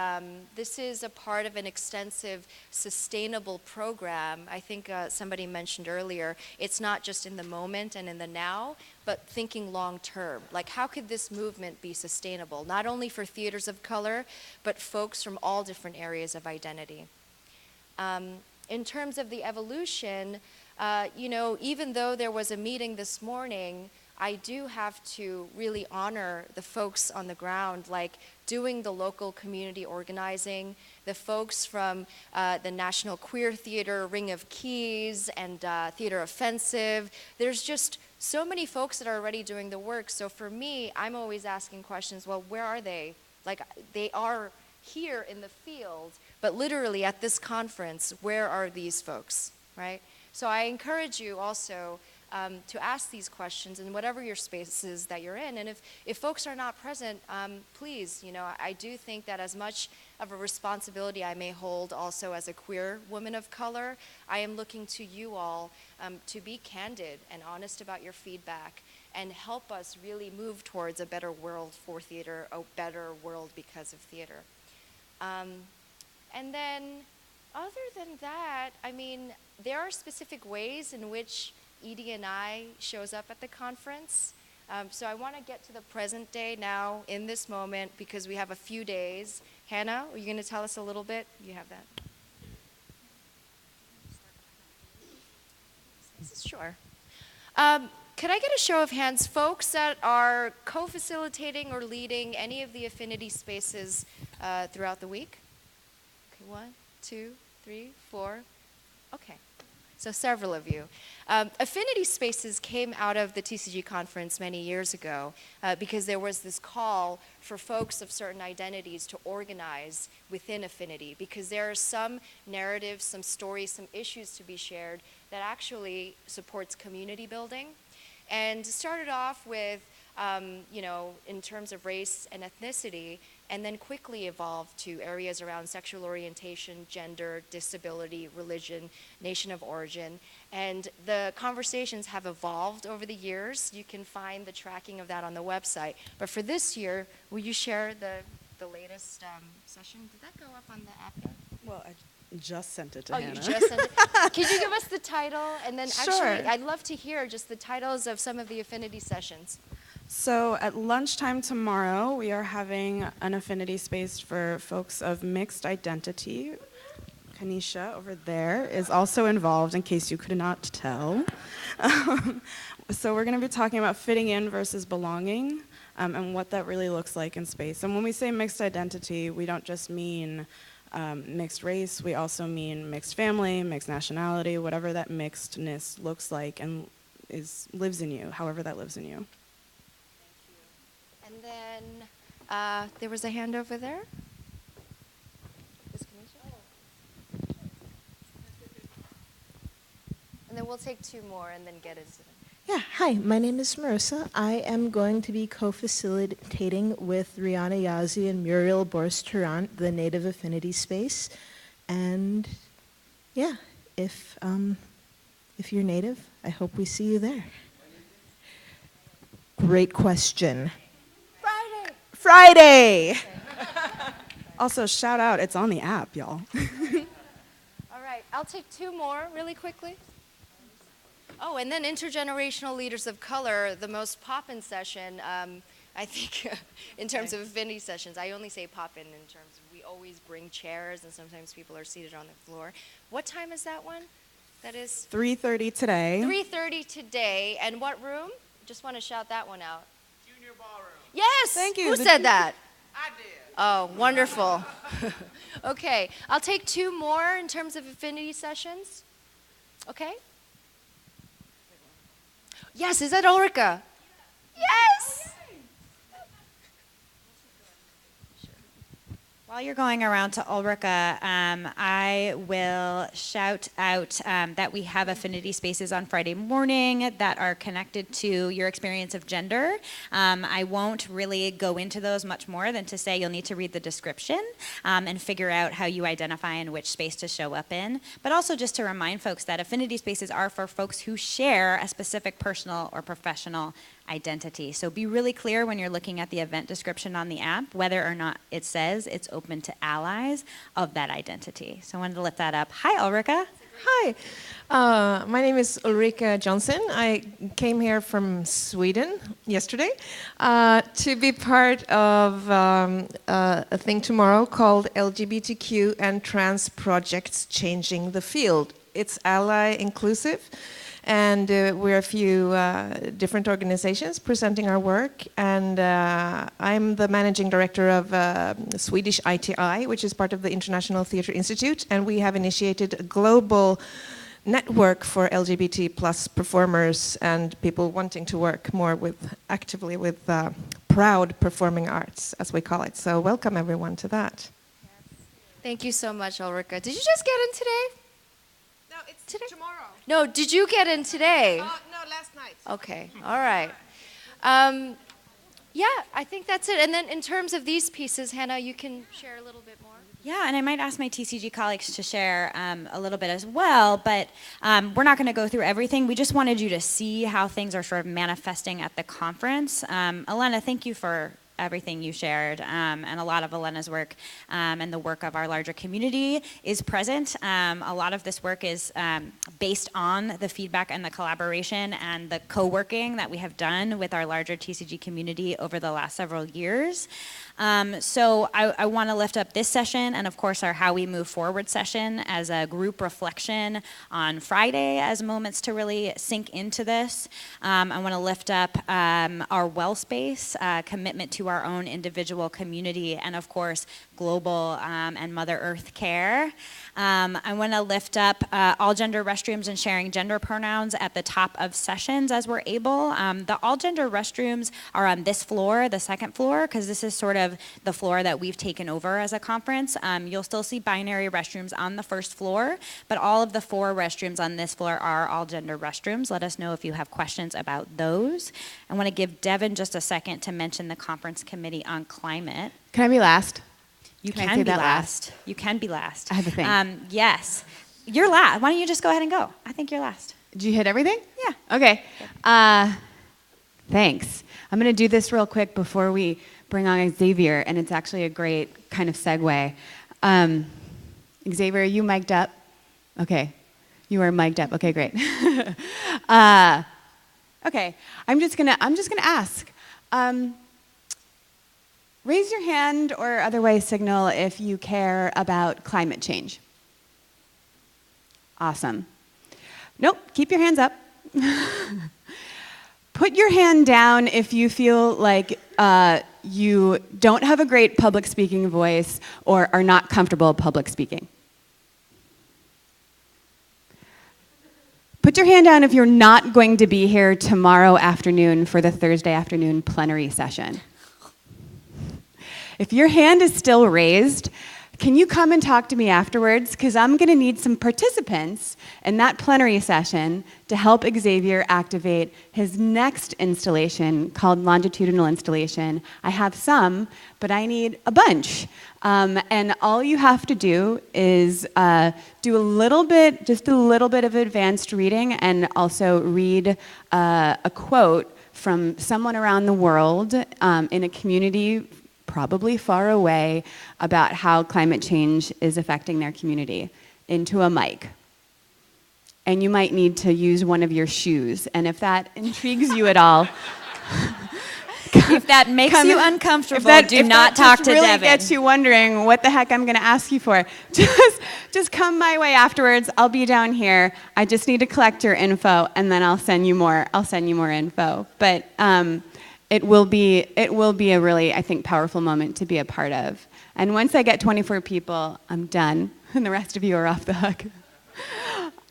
this is a part of an extensive, sustainable program. I think somebody mentioned earlier, it's not just in the moment and in the now, but thinking long term. Like, how could this movement be sustainable, not only for theaters of color, but folks from all different areas of identity? In terms of the evolution, you know, even though there was a meeting this morning, I do have to really honor the folks on the ground, like doing the local community organizing, the folks from the National Queer Theater, Ring of Keys, and Theater Offensive. There's just so many folks that are already doing the work. So for me, I'm always asking questions, well, where are they? Like, they are here in the field, but literally at this conference, where are these folks, right? So I encourage you also to ask these questions in whatever your spaces that you're in. And if folks are not present, please, you know, I do think that as much of a responsibility I may hold also as a queer woman of color, I am looking to you all to be candid and honest about your feedback and help us really move towards a better world for theater, a better world because of theater. And then, other than that, I mean, there are specific ways in which ED&I shows up at the conference. So I want to get to the present day now in this moment because we have a few days. Hannah, are you going to tell us a little bit? You have that. Sure. Could I get a show of hands, folks that are co-facilitating or leading any of the affinity spaces throughout the week? Okay, 1, 2, 3, 4. Okay. So several of you. Affinity spaces came out of the TCG conference many years ago because there was this call for folks of certain identities to organize within affinity, because there are some narratives, some stories, some issues to be shared that actually supports community building. And started off with, in terms of race and ethnicity, and then quickly evolved to areas around sexual orientation, gender, disability, religion, nation of origin. And the conversations have evolved over the years. You can find the tracking of that on the website. But for this year, will you share the latest session? Did that go up on the app yet? Well, I just sent it to Oh, Hannah. you just sent it? Can you give us the title? And then Sure. actually, I'd love to hear just the titles of some of the affinity sessions. So at lunchtime tomorrow, we are having an affinity space for folks of mixed identity. Kanisha over there is also involved, in case you could not tell. So we're going to be talking about fitting in versus belonging, and what that really looks like in space. And when we say mixed identity, we don't just mean mixed race, we also mean mixed family, mixed nationality, whatever that mixedness looks like and lives in you, however that lives in you. And then there was a hand over there. And then we'll take two more and then get into them. Yeah, hi, my name is Marissa. I am going to be co-facilitating with Rihanna Yazi and Muriel Boris-Tarrant, the Native Affinity Space. And yeah, if you're Native, I hope we see you there. Great question. Friday! Also, shout out, it's on the app, y'all. All right, I'll take two more really quickly. Oh, and then intergenerational leaders of color, the most pop-in session, I think, in terms of affinity sessions. I only say pop-in terms of we always bring chairs, and sometimes people are seated on the floor. What time is that one? That is? 3:30 today. 3:30 today. And what room? Just want to shout that one out. Junior Ballroom. Yes! Thank you. Who said that? I did. Oh, wonderful. Okay, I'll take two more in terms of affinity sessions. Okay? Yes, is that Ulrika? Yes! While you're going around to Ulrika, I will shout out that we have affinity spaces on Friday morning that are connected to your experience of gender. I won't really go into those much more than to say you'll need to read the description and figure out how you identify in which space to show up in. But also just to remind folks that affinity spaces are for folks who share a specific personal or professional identity. So be really clear when you're looking at the event description on the app, whether or not it says it's open to allies of that identity. So I wanted to lift that up. Hi, Ulrika. Hi, my name is Ulrika Johnson. I came here from Sweden yesterday to be part of a thing tomorrow called LGBTQ and Trans Projects Changing the Field. It's ally inclusive. And we're a few different organizations presenting our work. And I'm the managing director of Swedish ITI, which is part of the International Theatre Institute. And we have initiated a global network for LGBT plus performers and people wanting to work more actively with proud performing arts, as we call it. So welcome everyone to that. Thank you so much, Ulrika. Did you just get in today? No, it's tomorrow. No, did you get in today? No, last night. Okay, all right. Yeah, I think that's it. And then in terms of these pieces, Hannah, you can share a little bit more. Yeah, and I might ask my TCG colleagues to share a little bit as well, but we're not going to go through everything. We just wanted you to see how things are sort of manifesting at the conference. Elena, thank you for everything you shared, and a lot of Elena's work and the work of our larger community is present. A lot of this work is based on the feedback and the collaboration and the co-working that we have done with our larger TCG community over the last several years. So I want to lift up this session and, of course, our How We Move Forward session as a group reflection on Friday as moments to really sink into this. I want to lift up our well space, commitment to our own individual community, and, of course, global and Mother Earth care. I want to lift up all gender restrooms and sharing gender pronouns at the top of sessions as we're able. The all gender restrooms are on this floor, the second floor, because this is sort of the floor that we've taken over as a conference. You'll still see binary restrooms on the first floor, but all of the 4 restrooms on this floor are all gender restrooms. Let us know if you have questions about those. I want to give Devin just a second to mention the Conference Committee on Climate. Can I be last? You Can I can say be that last. You can be last. I have a thing. Yes. You're last. Why don't you just go ahead and go? I think you're last. Did you hit everything? Yeah. Okay. Thanks. I'm going to do this real quick before we bring on Xavier, and it's actually a great kind of segue. Xavier, are you mic'd up? Okay. You are mic'd up. Okay, great. Okay. I'm just gonna ask. Raise your hand or otherwise signal if you care about climate change. Awesome. Nope, keep your hands up. Put your hand down if you feel like you don't have a great public speaking voice or are not comfortable public speaking. Put your hand down if you're not going to be here tomorrow afternoon for the Thursday afternoon plenary session. If your hand is still raised, can you come and talk to me afterwards? Because I'm going to need some participants in that plenary session to help Xavier activate his next installation called Longitudinal Installation. I have some, but I need a bunch. And all you have to do is do just a little bit of advanced reading and also read a quote from someone around the world in a community probably far away about how climate change is affecting their community into a mic. And you might need to use one of your shoes. And if that intrigues you at all, if that makes you uncomfortable, do not talk to really Devin. Gets you wondering what the heck I'm going to ask you for, just come my way afterwards. I'll be down here. I just need to collect your info, and then I'll send you more. I'll send you more info. But it will be a really, I think, powerful moment to be a part of. And once I get 24 people, I'm done, and the rest of you are off the hook.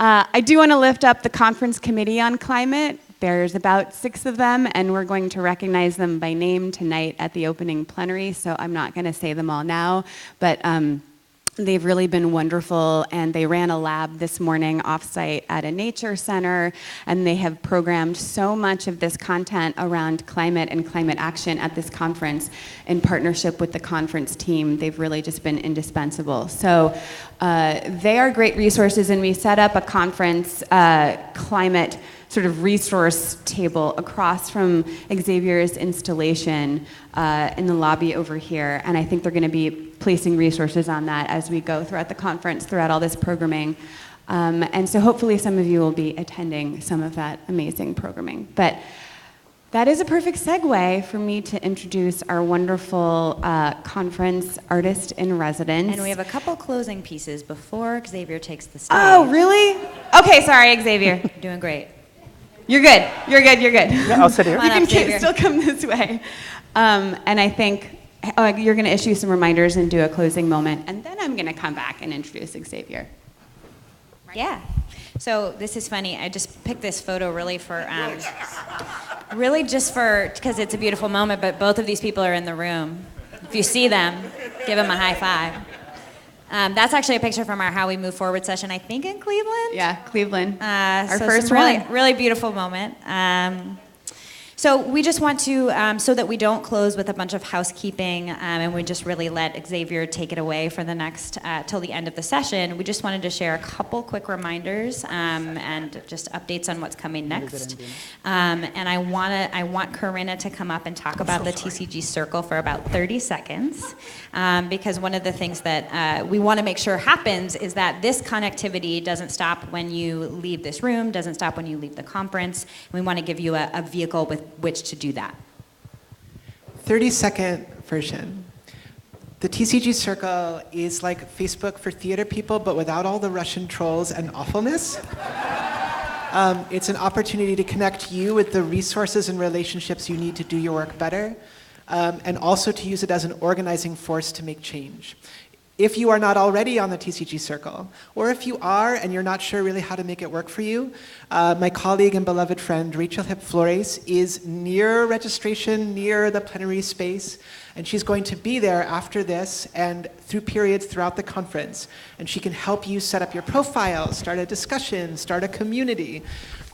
I do want to lift up the Conference Committee on Climate. There's about 6 of them, and we're going to recognize them by name tonight at the opening plenary, so I'm not going to say them all now, but they've really been wonderful, and they ran a lab this morning offsite at a nature center, and they have programmed so much of this content around climate and climate action at this conference in partnership with the conference team. They've really just been indispensable. So they are great resources, and we set up a conference climate sort of resource table across from Xavier's installation in the lobby over here, and I think they're going to be placing resources on that as we go throughout the conference, throughout all this programming. And so hopefully some of you will be attending some of that amazing programming. But that is a perfect segue for me to introduce our wonderful conference artist in residence. And we have a couple closing pieces before Xavier takes the stage. Oh, really? Okay, sorry, Xavier. You're doing great. You're good. You're good. You're good. Yeah, I'll sit here. You can still come this way. And I think you're going to issue some reminders and do a closing moment, and then I'm going to come back and introduce Xavier. Yeah. So this is funny. I just picked this photo really for, really just for, because it's a beautiful moment, but both of these people are in the room. If you see them, give them a high five. That's actually a picture from our How We Move Forward session, I think in Cleveland. Yeah, Cleveland. Our first really, one. really beautiful moment. So we just want to, so that we don't close with a bunch of housekeeping, and we just really let Xavier take it away for the next, till the end of the session, we just wanted to share a couple quick reminders and just updates on what's coming next. And I want Corinna to come up and talk about the TCG Circle for about 30 seconds, because one of the things that we want to make sure happens is that this connectivity doesn't stop when you leave this room, doesn't stop when you leave the conference. We want to give you a vehicle with which to do that. 30-second version. The TCG Circle is like Facebook for theater people, but without all the Russian trolls and awfulness. It's an opportunity to connect you with the resources and relationships you need to do your work better, and also to use it as an organizing force to make change. If you are not already on the TCG Circle, or if you are and you're not sure really how to make it work for you, my colleague and beloved friend Rachel Hip Flores is near registration, near the plenary space, and she's going to be there after this and through periods throughout the conference. And she can help you set up your profile, start a discussion, start a community.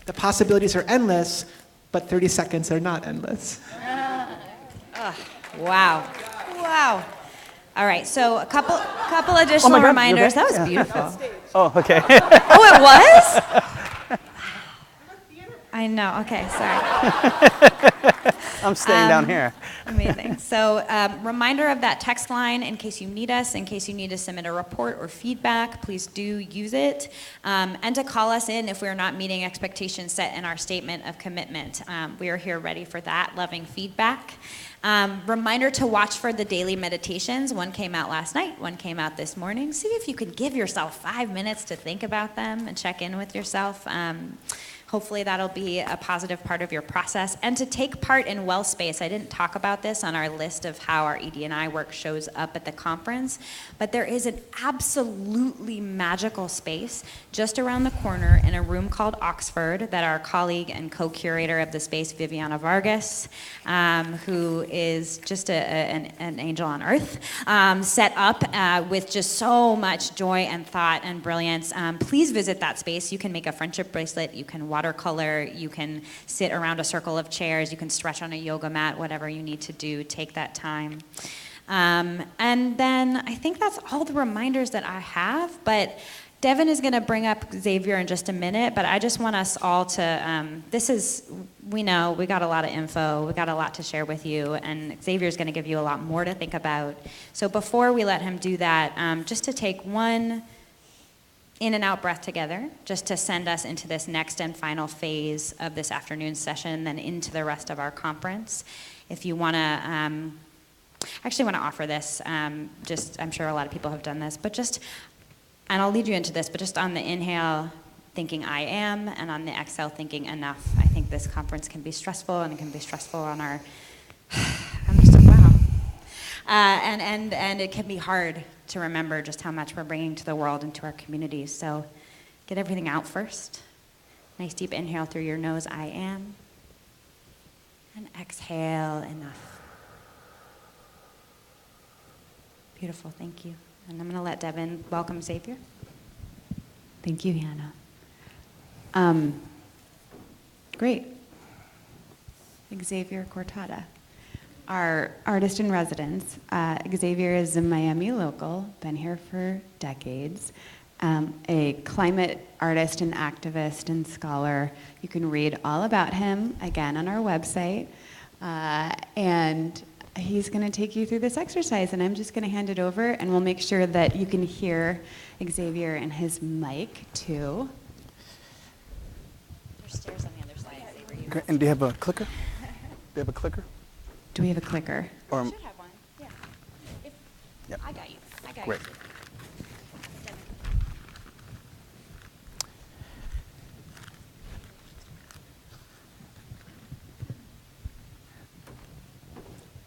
The possibilities are endless, but 30 seconds are not endless. Wow. Wow. All right, so a couple additional reminders. That was beautiful. Oh, okay. Oh, it was? I know. Okay, sorry. I'm staying down here. Amazing. So reminder of that text line in case you need us, in case you need to submit a report or feedback, please do use it. And to call us in if we're not meeting expectations set in our statement of commitment. We are here ready for that, loving feedback. Reminder to watch for the daily meditations. One came out last night, one came out this morning. See if you can give yourself 5 minutes to think about them and check in with yourself. Hopefully that'll be a positive part of your process. And to take part in Well Space. I didn't talk about this on our list of how our ED&I work shows up at the conference, but there is an absolutely magical space just around the corner in a room called Oxford that our colleague and co-curator of the space, Viviana Vargas, who is just an angel on earth, set up with just so much joy and thought and brilliance. Please visit that space. You can make a friendship bracelet, you can watercolor, you can sit around a circle of chairs, you can stretch on a yoga mat, whatever you need to do, take that time. And then I think that's all the reminders that I have, but Devin is going to bring up Xavier in just a minute, but I just want us all to, we know we got a lot of info, we got a lot to share with you, and Xavier's going to give you a lot more to think about. So before we let him do that, just to take one in and out breath together, just to send us into this next and final phase of this afternoon session, then into the rest of our conference. If you want to, I actually want to offer this, I'm sure a lot of people have done this, but just, and I'll lead you into this, but just on the inhale, thinking I am, and on the exhale, thinking enough. I think this conference can be stressful, and it can be stressful on our, I'm just like, wow. And it can be hard to remember just how much we're bringing to the world and to our communities. So get everything out first. Nice deep inhale through your nose, I am. And exhale, enough. Beautiful, thank you. And I'm going to let Devin welcome Xavier. Thank you, Hannah. Great. Xavier Cortada, our artist in residence. Xavier is a Miami local, been here for decades. A climate artist and activist and scholar. You can read all about him, again, on our website. And he's going to take you through this exercise, and I'm just going to hand it over, and we'll make sure that you can hear Xavier and his mic, too. There's stairs on the other side. Great. And do you have a clicker? Do you have a clicker? Do we have a clicker? Or, should have one, yeah. Yep. I got you. Great.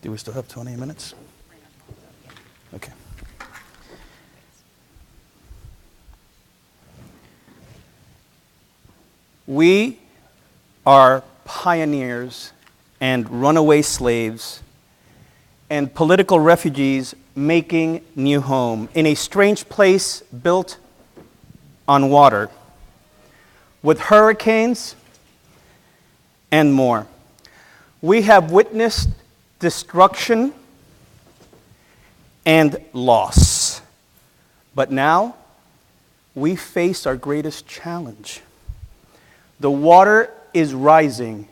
Do we still have 20 minutes? Okay. We are pioneers and runaway slaves and political refugees making new home in a strange place built on water with hurricanes and more. We have witnessed destruction and loss. But now we face our greatest challenge. The water is rising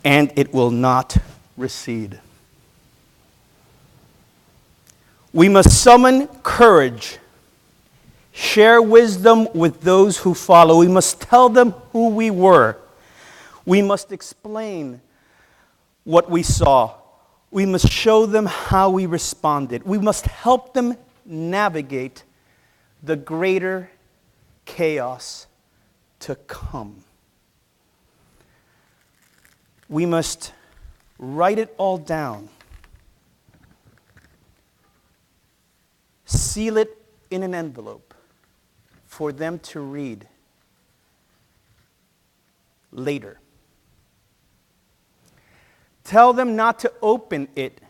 and it will not recede. We must summon courage, share wisdom with those who follow. We must tell them who we were. We must explain what we saw, We must show them how we responded. We must help them navigate the greater chaos to come. We must write it all down, seal it in an envelope for them to read later. Tell them not to open it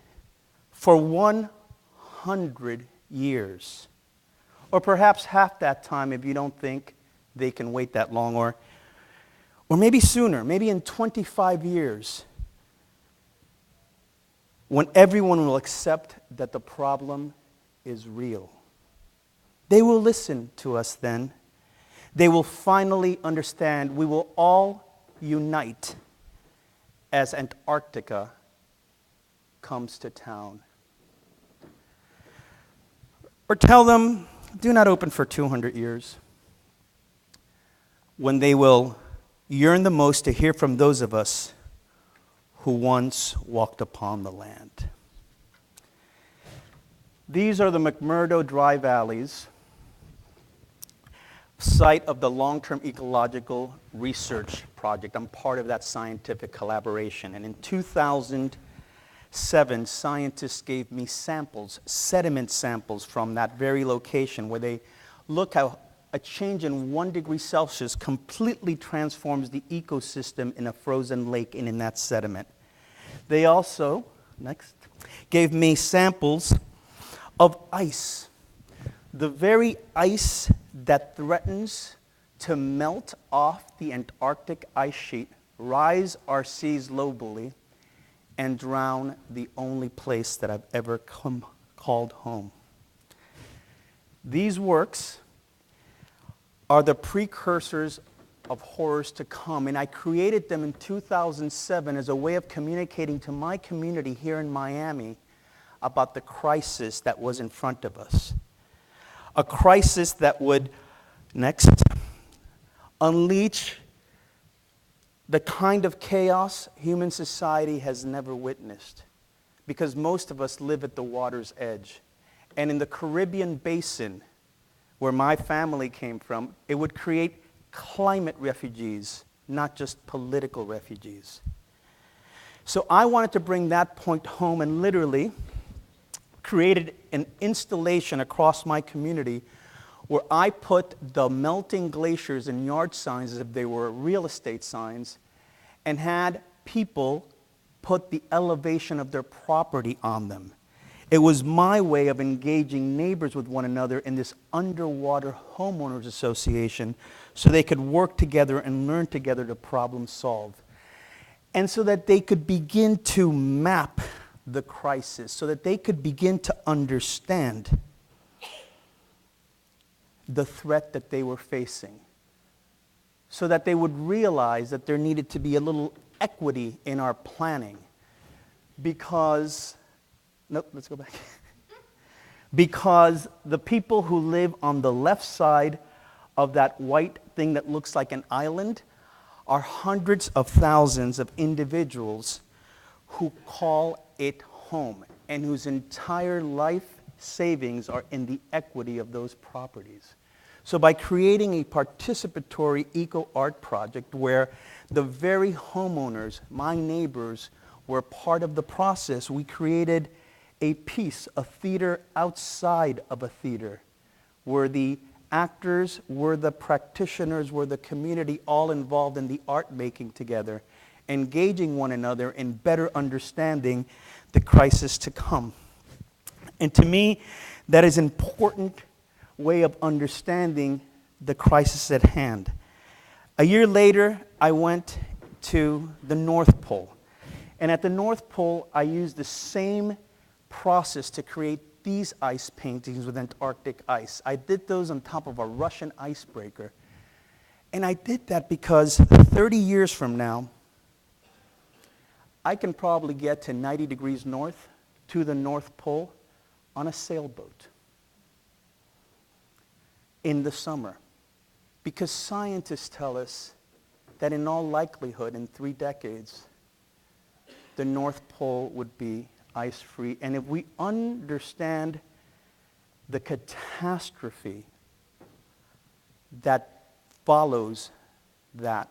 for 100 years. Or perhaps half that time if you don't think they can wait that long. Or maybe sooner, maybe in 25 years, when everyone will accept that the problem is real. They will listen to us then. They will finally understand. We will all unite as Antarctica comes to town. Or tell them, do not open for 200 years, when they will yearn the most to hear from those of us who once walked upon the land. These are the McMurdo Dry Valleys, site of the Long-Term Ecological Research Project. I'm part of that scientific collaboration. And in 2007, scientists gave me samples, sediment samples from that very location where they look how a change in 1 degree Celsius completely transforms the ecosystem in a frozen lake and in that sediment. They also, next, gave me samples of ice. The very ice that threatens to melt off the Antarctic ice sheet, rise our seas globally, and drown the only place that I've ever called home. These works are the precursors of horrors to come, and I created them in 2007 as a way of communicating to my community here in Miami about the crisis that was in front of us. A crisis that would, next, unleash the kind of chaos human society has never witnessed, because most of us live at the water's edge. And in the Caribbean basin, where my family came from, it would create climate refugees, not just political refugees. So I wanted to bring that point home and literally created an installation across my community where I put the melting glaciers in yard signs as if they were real estate signs, and had people put the elevation of their property on them. It was my way of engaging neighbors with one another in this underwater homeowners association so they could work together and learn together to problem solve. And so that they could begin to map the crisis, so that they could begin to understand the threat that they were facing, so that they would realize that there needed to be a little equity in our planning. Because, nope, let's go back. Because the people who live on the left side of that white thing that looks like an island are hundreds of thousands of individuals who call it home and whose entire life savings are in the equity of those properties. So by creating a participatory eco-art project where the very homeowners, my neighbors, were part of the process, we created a piece, a theater outside of a theater, where the actors were the practitioners, were the community, all involved in the art making together, engaging one another in better understanding the crisis to come. And to me, that is an important way of understanding the crisis at hand. A year later, I went to the North Pole. And at the North Pole, I used the same process to create these ice paintings with Antarctic ice. I did those on top of a Russian icebreaker. And I did that because 30 years from now, I can probably get to 90 degrees north to the North Pole on a sailboat in the summer. Because scientists tell us that in all likelihood, in 3 decades, the North Pole would be ice-free. And if we understand the catastrophe that follows that,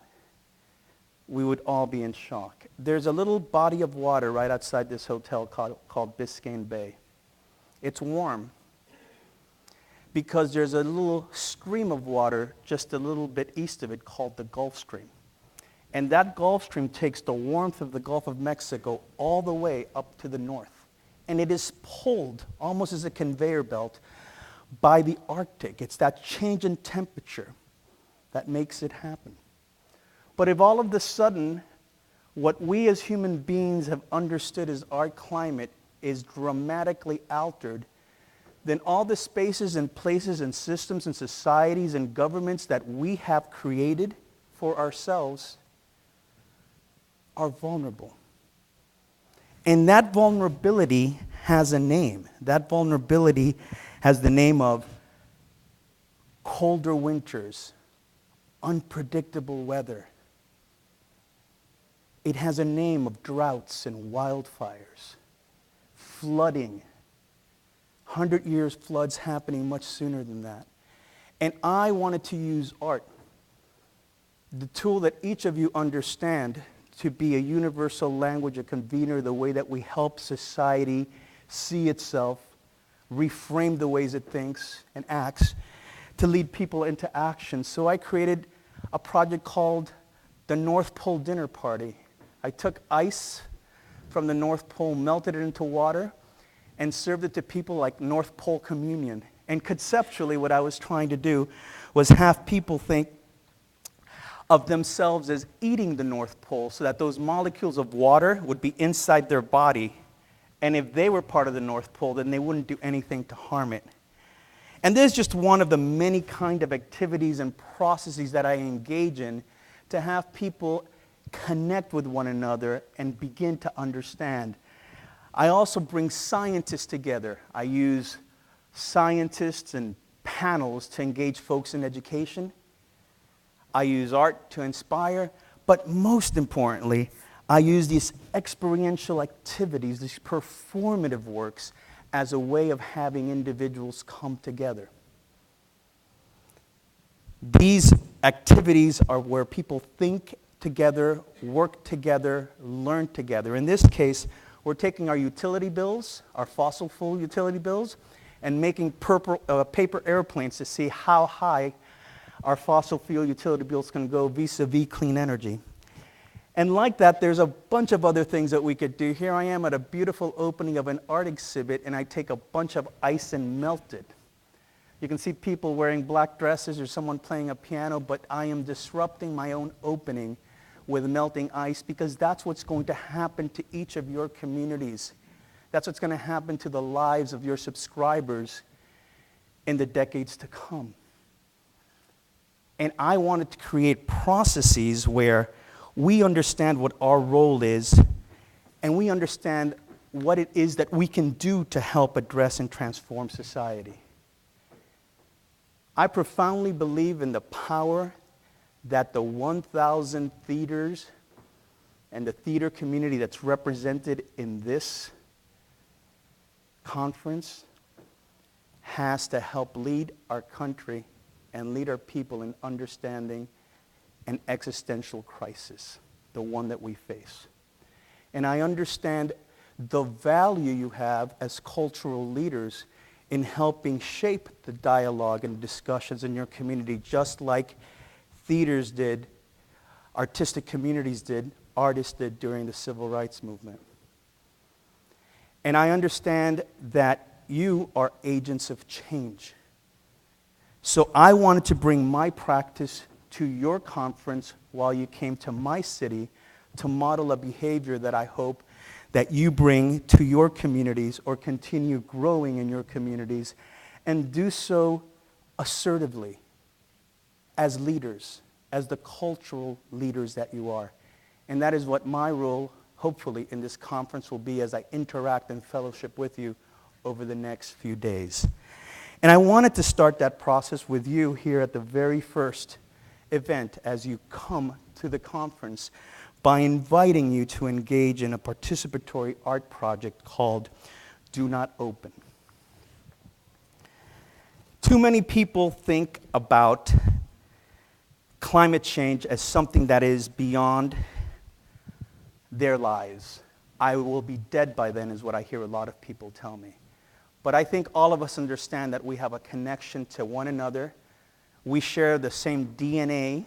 we would all be in shock. There's a little body of water right outside this hotel called Biscayne Bay. It's warm because there's a little stream of water just a little bit east of it called the Gulf Stream. And that Gulf Stream takes the warmth of the Gulf of Mexico all the way up to the north. And it is pulled almost as a conveyor belt by the Arctic. It's that change in temperature that makes it happen. But if all of a sudden what we as human beings have understood as our climate is dramatically altered, then all the spaces and places and systems and societies and governments that we have created for ourselves are vulnerable. And that vulnerability has a name. That vulnerability has the name of colder winters, unpredictable weather. It has a name of droughts and wildfires, flooding, 100 years floods happening much sooner than that. And I wanted to use art, the tool that each of you understand, to be a universal language, a convener, the way that we help society see itself, reframe the ways it thinks and acts, to lead people into action. So I created a project called the North Pole Dinner Party. I took ice from the North Pole, melted it into water, and served it to people like North Pole Communion. And conceptually, what I was trying to do was have people think of themselves as eating the North Pole so that those molecules of water would be inside their body. And if they were part of the North Pole, then they wouldn't do anything to harm it. And this is just one of the many kind of activities and processes that I engage in to have people connect with one another and begin to understand. I also bring scientists together. I use scientists and panels to engage folks in education. I use art to inspire, but most importantly, I use these experiential activities, these performative works, as a way of having individuals come together. These activities are where people think together, work together, learn together. In this case, we're taking our utility bills, our fossil fuel utility bills, and making paper airplanes to see how high our fossil fuel utility bills can go vis-a-vis clean energy. And like that, there's a bunch of other things that we could do. Here I am at a beautiful opening of an art exhibit, and I take a bunch of ice and melt it. You can see people wearing black dresses or someone playing a piano, but I am disrupting my own opening with melting ice because that's what's going to happen to each of your communities. That's what's going to happen to the lives of your subscribers in the decades to come. And I wanted to create processes where we understand what our role is and we understand what it is that we can do to help address and transform society. I profoundly believe in the power that the 1,000 theaters and the theater community that's represented in this conference has to help lead our country and lead our people in understanding an existential crisis, the one that we face. And I understand the value you have as cultural leaders in helping shape the dialogue and discussions in your community, just like theaters did, artistic communities did, artists did during the civil rights movement. And I understand that you are agents of change. So I wanted to bring my practice to your conference while you came to my city to model a behavior that I hope that you bring to your communities or continue growing in your communities, and do so assertively as leaders, as the cultural leaders that you are. And that is what my role, hopefully, in this conference will be as I interact and fellowship with you over the next few days. And I wanted to start that process with you here at the very first event as you come to the conference by inviting you to engage in a participatory art project called Do Not Open. Too many people think about climate change as something that is beyond their lives. I will be dead by then is what I hear a lot of people tell me. But I think all of us understand that we have a connection to one another. We share the same DNA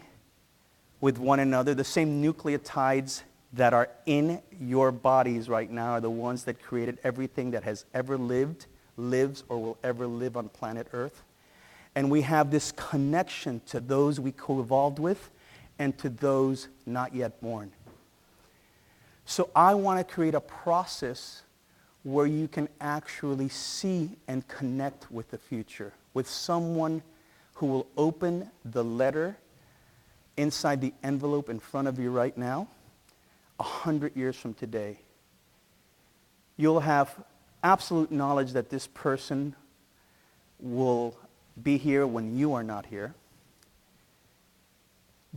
with one another. The same nucleotides that are in your bodies right now are the ones that created everything that has ever lived, lives, or will ever live on planet Earth. And we have this connection to those we co-evolved with and to those not yet born. So I want to create a process where you can actually see and connect with the future, with someone who will open the letter inside the envelope in front of you right now, 100 years from today. You'll have absolute knowledge that this person will be here when you are not here.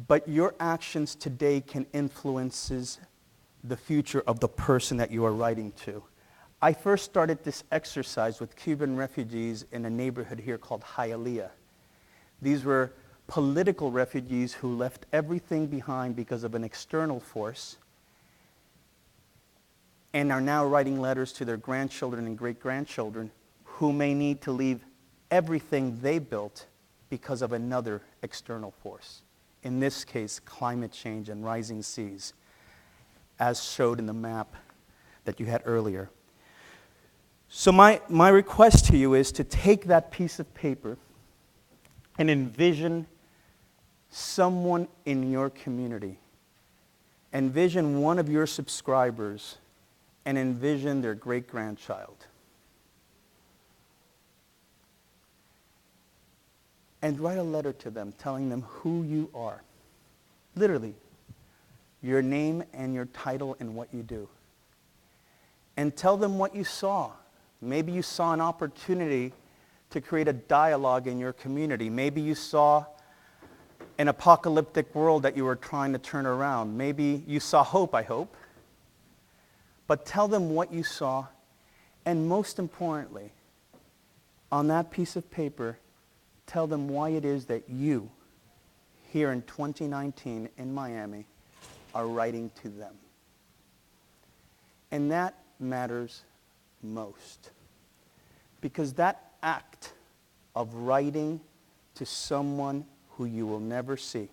But your actions today can influence the future of the person that you are writing to. I first started this exercise with Cuban refugees in a neighborhood here called Hialeah. These were political refugees who left everything behind because of an external force and are now writing letters to their grandchildren and great-grandchildren who may need to leave everything they built because of another external force. In this case, climate change and rising seas, as showed in the map that you had earlier. So my request to you is to take that piece of paper and envision someone in your community. Envision one of your subscribers and envision their great-grandchild. And write a letter to them telling them who you are. Literally, your name and your title and what you do. And tell them what you saw. Maybe you saw an opportunity to create a dialogue in your community. Maybe you saw an apocalyptic world that you were trying to turn around. Maybe you saw hope, I hope. But tell them what you saw. And most importantly, on that piece of paper, tell them why it is that you, here in 2019 in Miami, are writing to them. And that matters most. Because that act of writing to someone who you will never see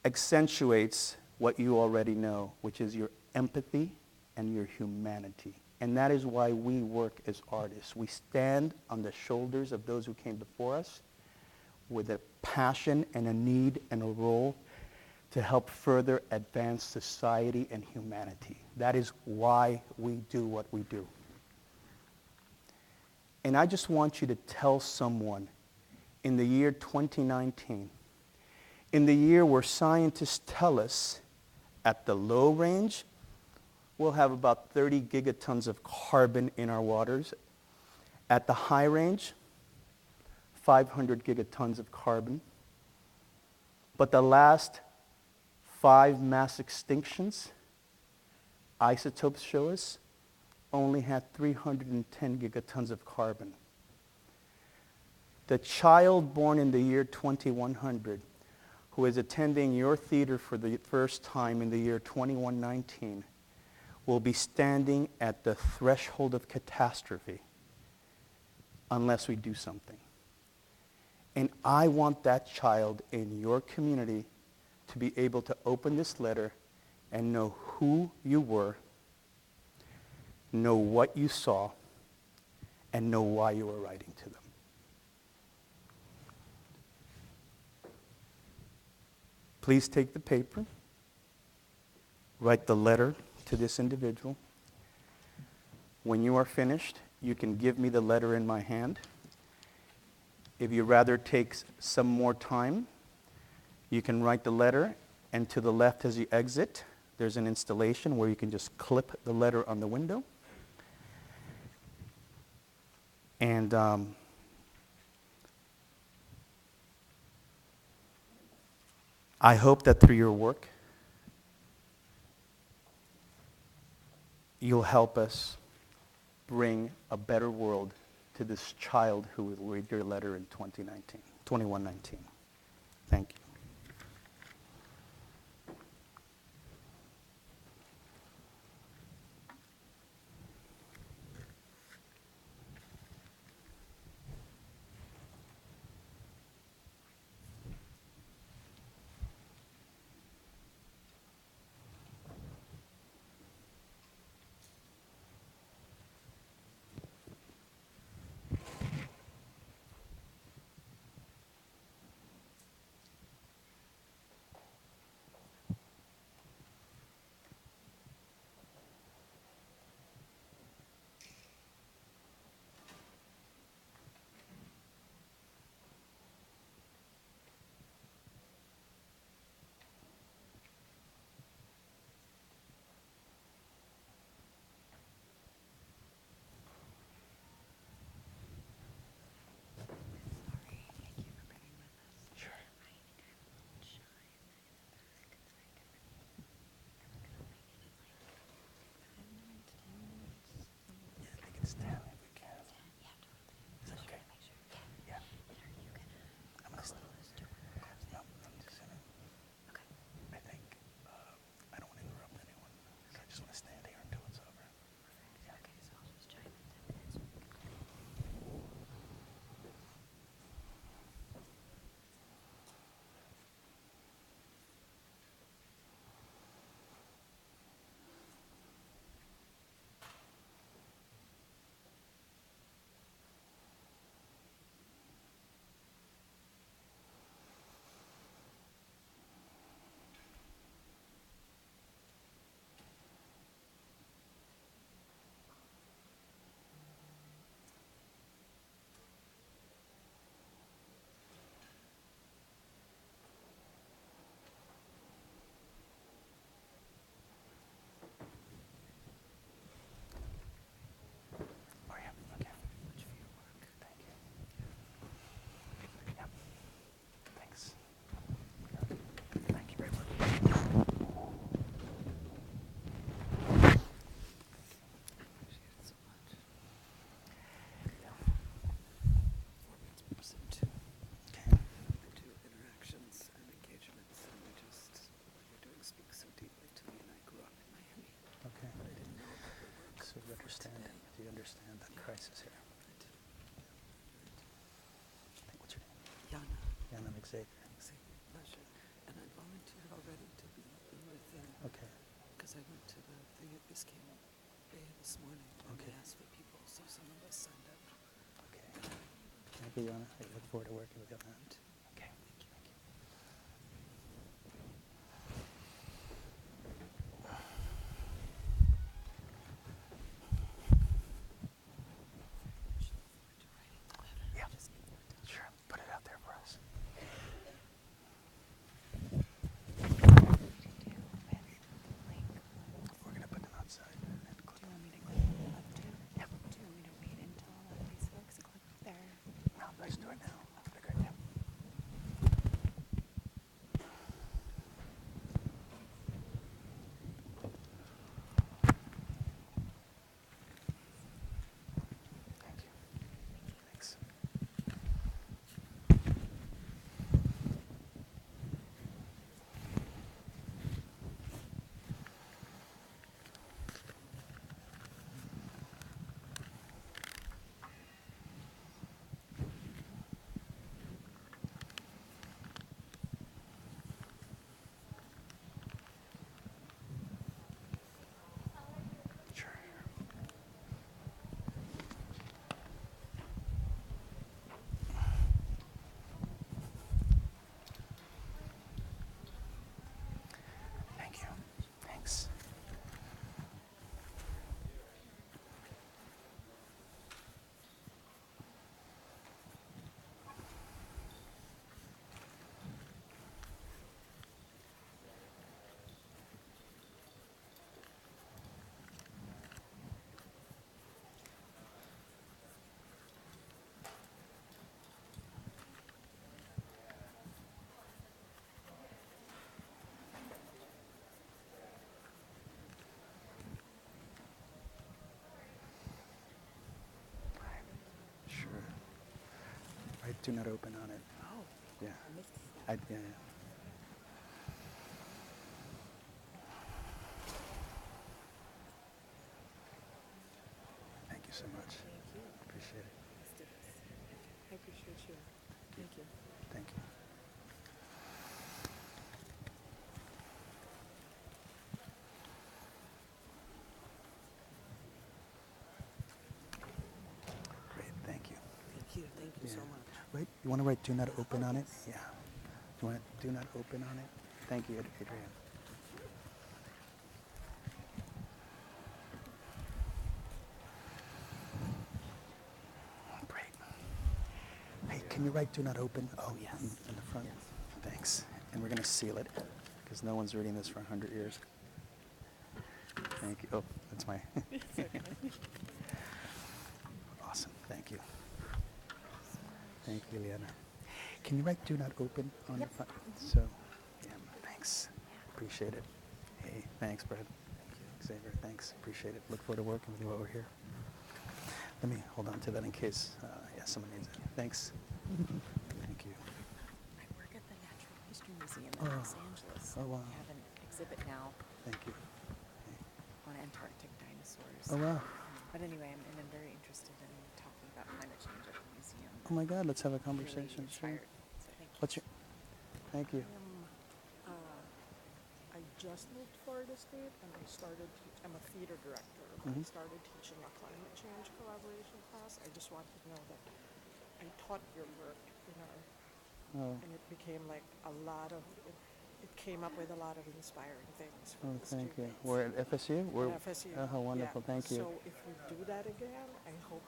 accentuates what you already know, which is your empathy and your humanity. And that is why we work as artists. We stand on the shoulders of those who came before us with a passion and a need and a role to help further advance society and humanity. That is why we do what we do. And I just want you to tell someone in the year 2019, in the year where scientists tell us at the low range, we'll have about 30 gigatons of carbon in our waters. At the high range, 500 gigatons of carbon. But the last 5 mass extinctions, isotopes show us, only had 310 gigatons of carbon. The child born in the year 2100 who is attending your theater for the first time in the year 2119 will be standing at the threshold of catastrophe unless we do something. And I want that child in your community to be able to open this letter and know who you were, know what you saw, and know why you were writing to them. Please take the paper, write the letter to this individual. When you are finished, you can give me the letter in my hand. If you rather take some more time, you can write the letter, and to the left as you exit, there's an installation where you can just clip the letter on the window. And I hope that through your work, you'll help us bring a better world to this child who will read your letter in 2119. Thank you. Do you understand that crisis here? What's your name? Jana McXavier. And I volunteered already to be with them. Okay. Because I went to the thing at Biscayne Bay this morning and they asked for people, so some of us signed up. Okay. Thank you, Jana. I look forward to working with you on that. Okay. Thank you. Yeah. Sure. Put it out there for us. We're going to put them outside. Do you want me to click up too? Yep. Do you want me to wait until all of these folks click there? No, let's do it now. Okay, great. Yep. Thank you. Thanks. write do not open on it. Oh. Yeah. I missed Yeah. Thank you so much. Thank you. Appreciate it. Let's do this. I appreciate you. Thank you. Thank you. Great, thank you. Thank you. Thank you so Yeah. much. Wait, you want to write do not open on it? Yeah. You want to do not open on it? Thank you, Adrian. Great. Hey, can you write do not open? Oh, yeah, in the front. Thanks. And we're going to seal it because no one's reading this for 100 years. Thank you. Oh, that's my. Awesome. Thank you. Thank you, Liana. Can you write do not open on the front? So, yeah, thanks. Appreciate it. Hey, thanks, Brad. Thank you. Xavier, thanks. Appreciate it. Look forward to working with you while we're here. Let me hold on to that in case, someone needs it. Thanks. Thank you. I work at the Natural History Museum in Oh. Los Angeles. Oh, wow. We have an exhibit now Thank you. on Antarctic dinosaurs. Oh, wow. But anyway, I'm very interested in talking about climate change at the museum. Oh my God, let's have a Really conversation. Sure. inspired. So thank you. What's your? Thank you. I just moved to Florida State and I started, I'm a theater director. I Mhm. started teaching a climate change collaboration class. I just wanted to know that I taught your work, Oh. and it became like a lot of, it came up with a lot of inspiring things for Oh, the thank you. students. We're at FSU. We're. At FSU. Oh, how wonderful! Yeah. Thank you. So if we do that again, I hope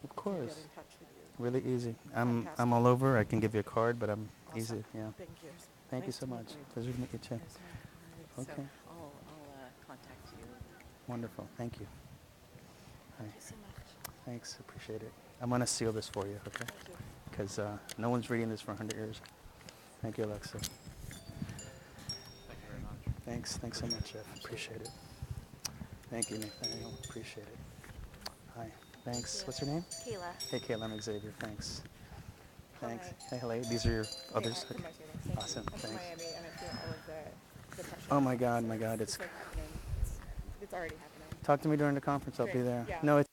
Of to course. get in touch with you. Really easy. I'm Fantastic. all over. I can give you a card, but I'm Awesome. easy. Yeah. Thank you. Thank you Nice so to meet much. you. Pleasure to meet you too. So Okay. I'll contact you. Wonderful. Thank you. Hi. Thank you so much. Thanks. Appreciate it. I'm gonna seal this for you, okay? Because no one's reading this for 100 years. Thank you, Alexa. Thank you very much. Thanks. Thanks so much, Jeff. Appreciate it. Thank you, Nathaniel. Appreciate it. Hi. Thanks. What's your name? Kayla. Hey, Kayla. I'm Xavier. Thanks. Thanks. Hi. Hey, hello. These are your others. from Okay. my students. Thank you. Awesome. I'm from Thanks. Miami, and I feel all of the depression. Oh my God. My God. It's like happening. It's already happening. Talk to me during the conference. I'll be Great. there. Yeah. No, it's.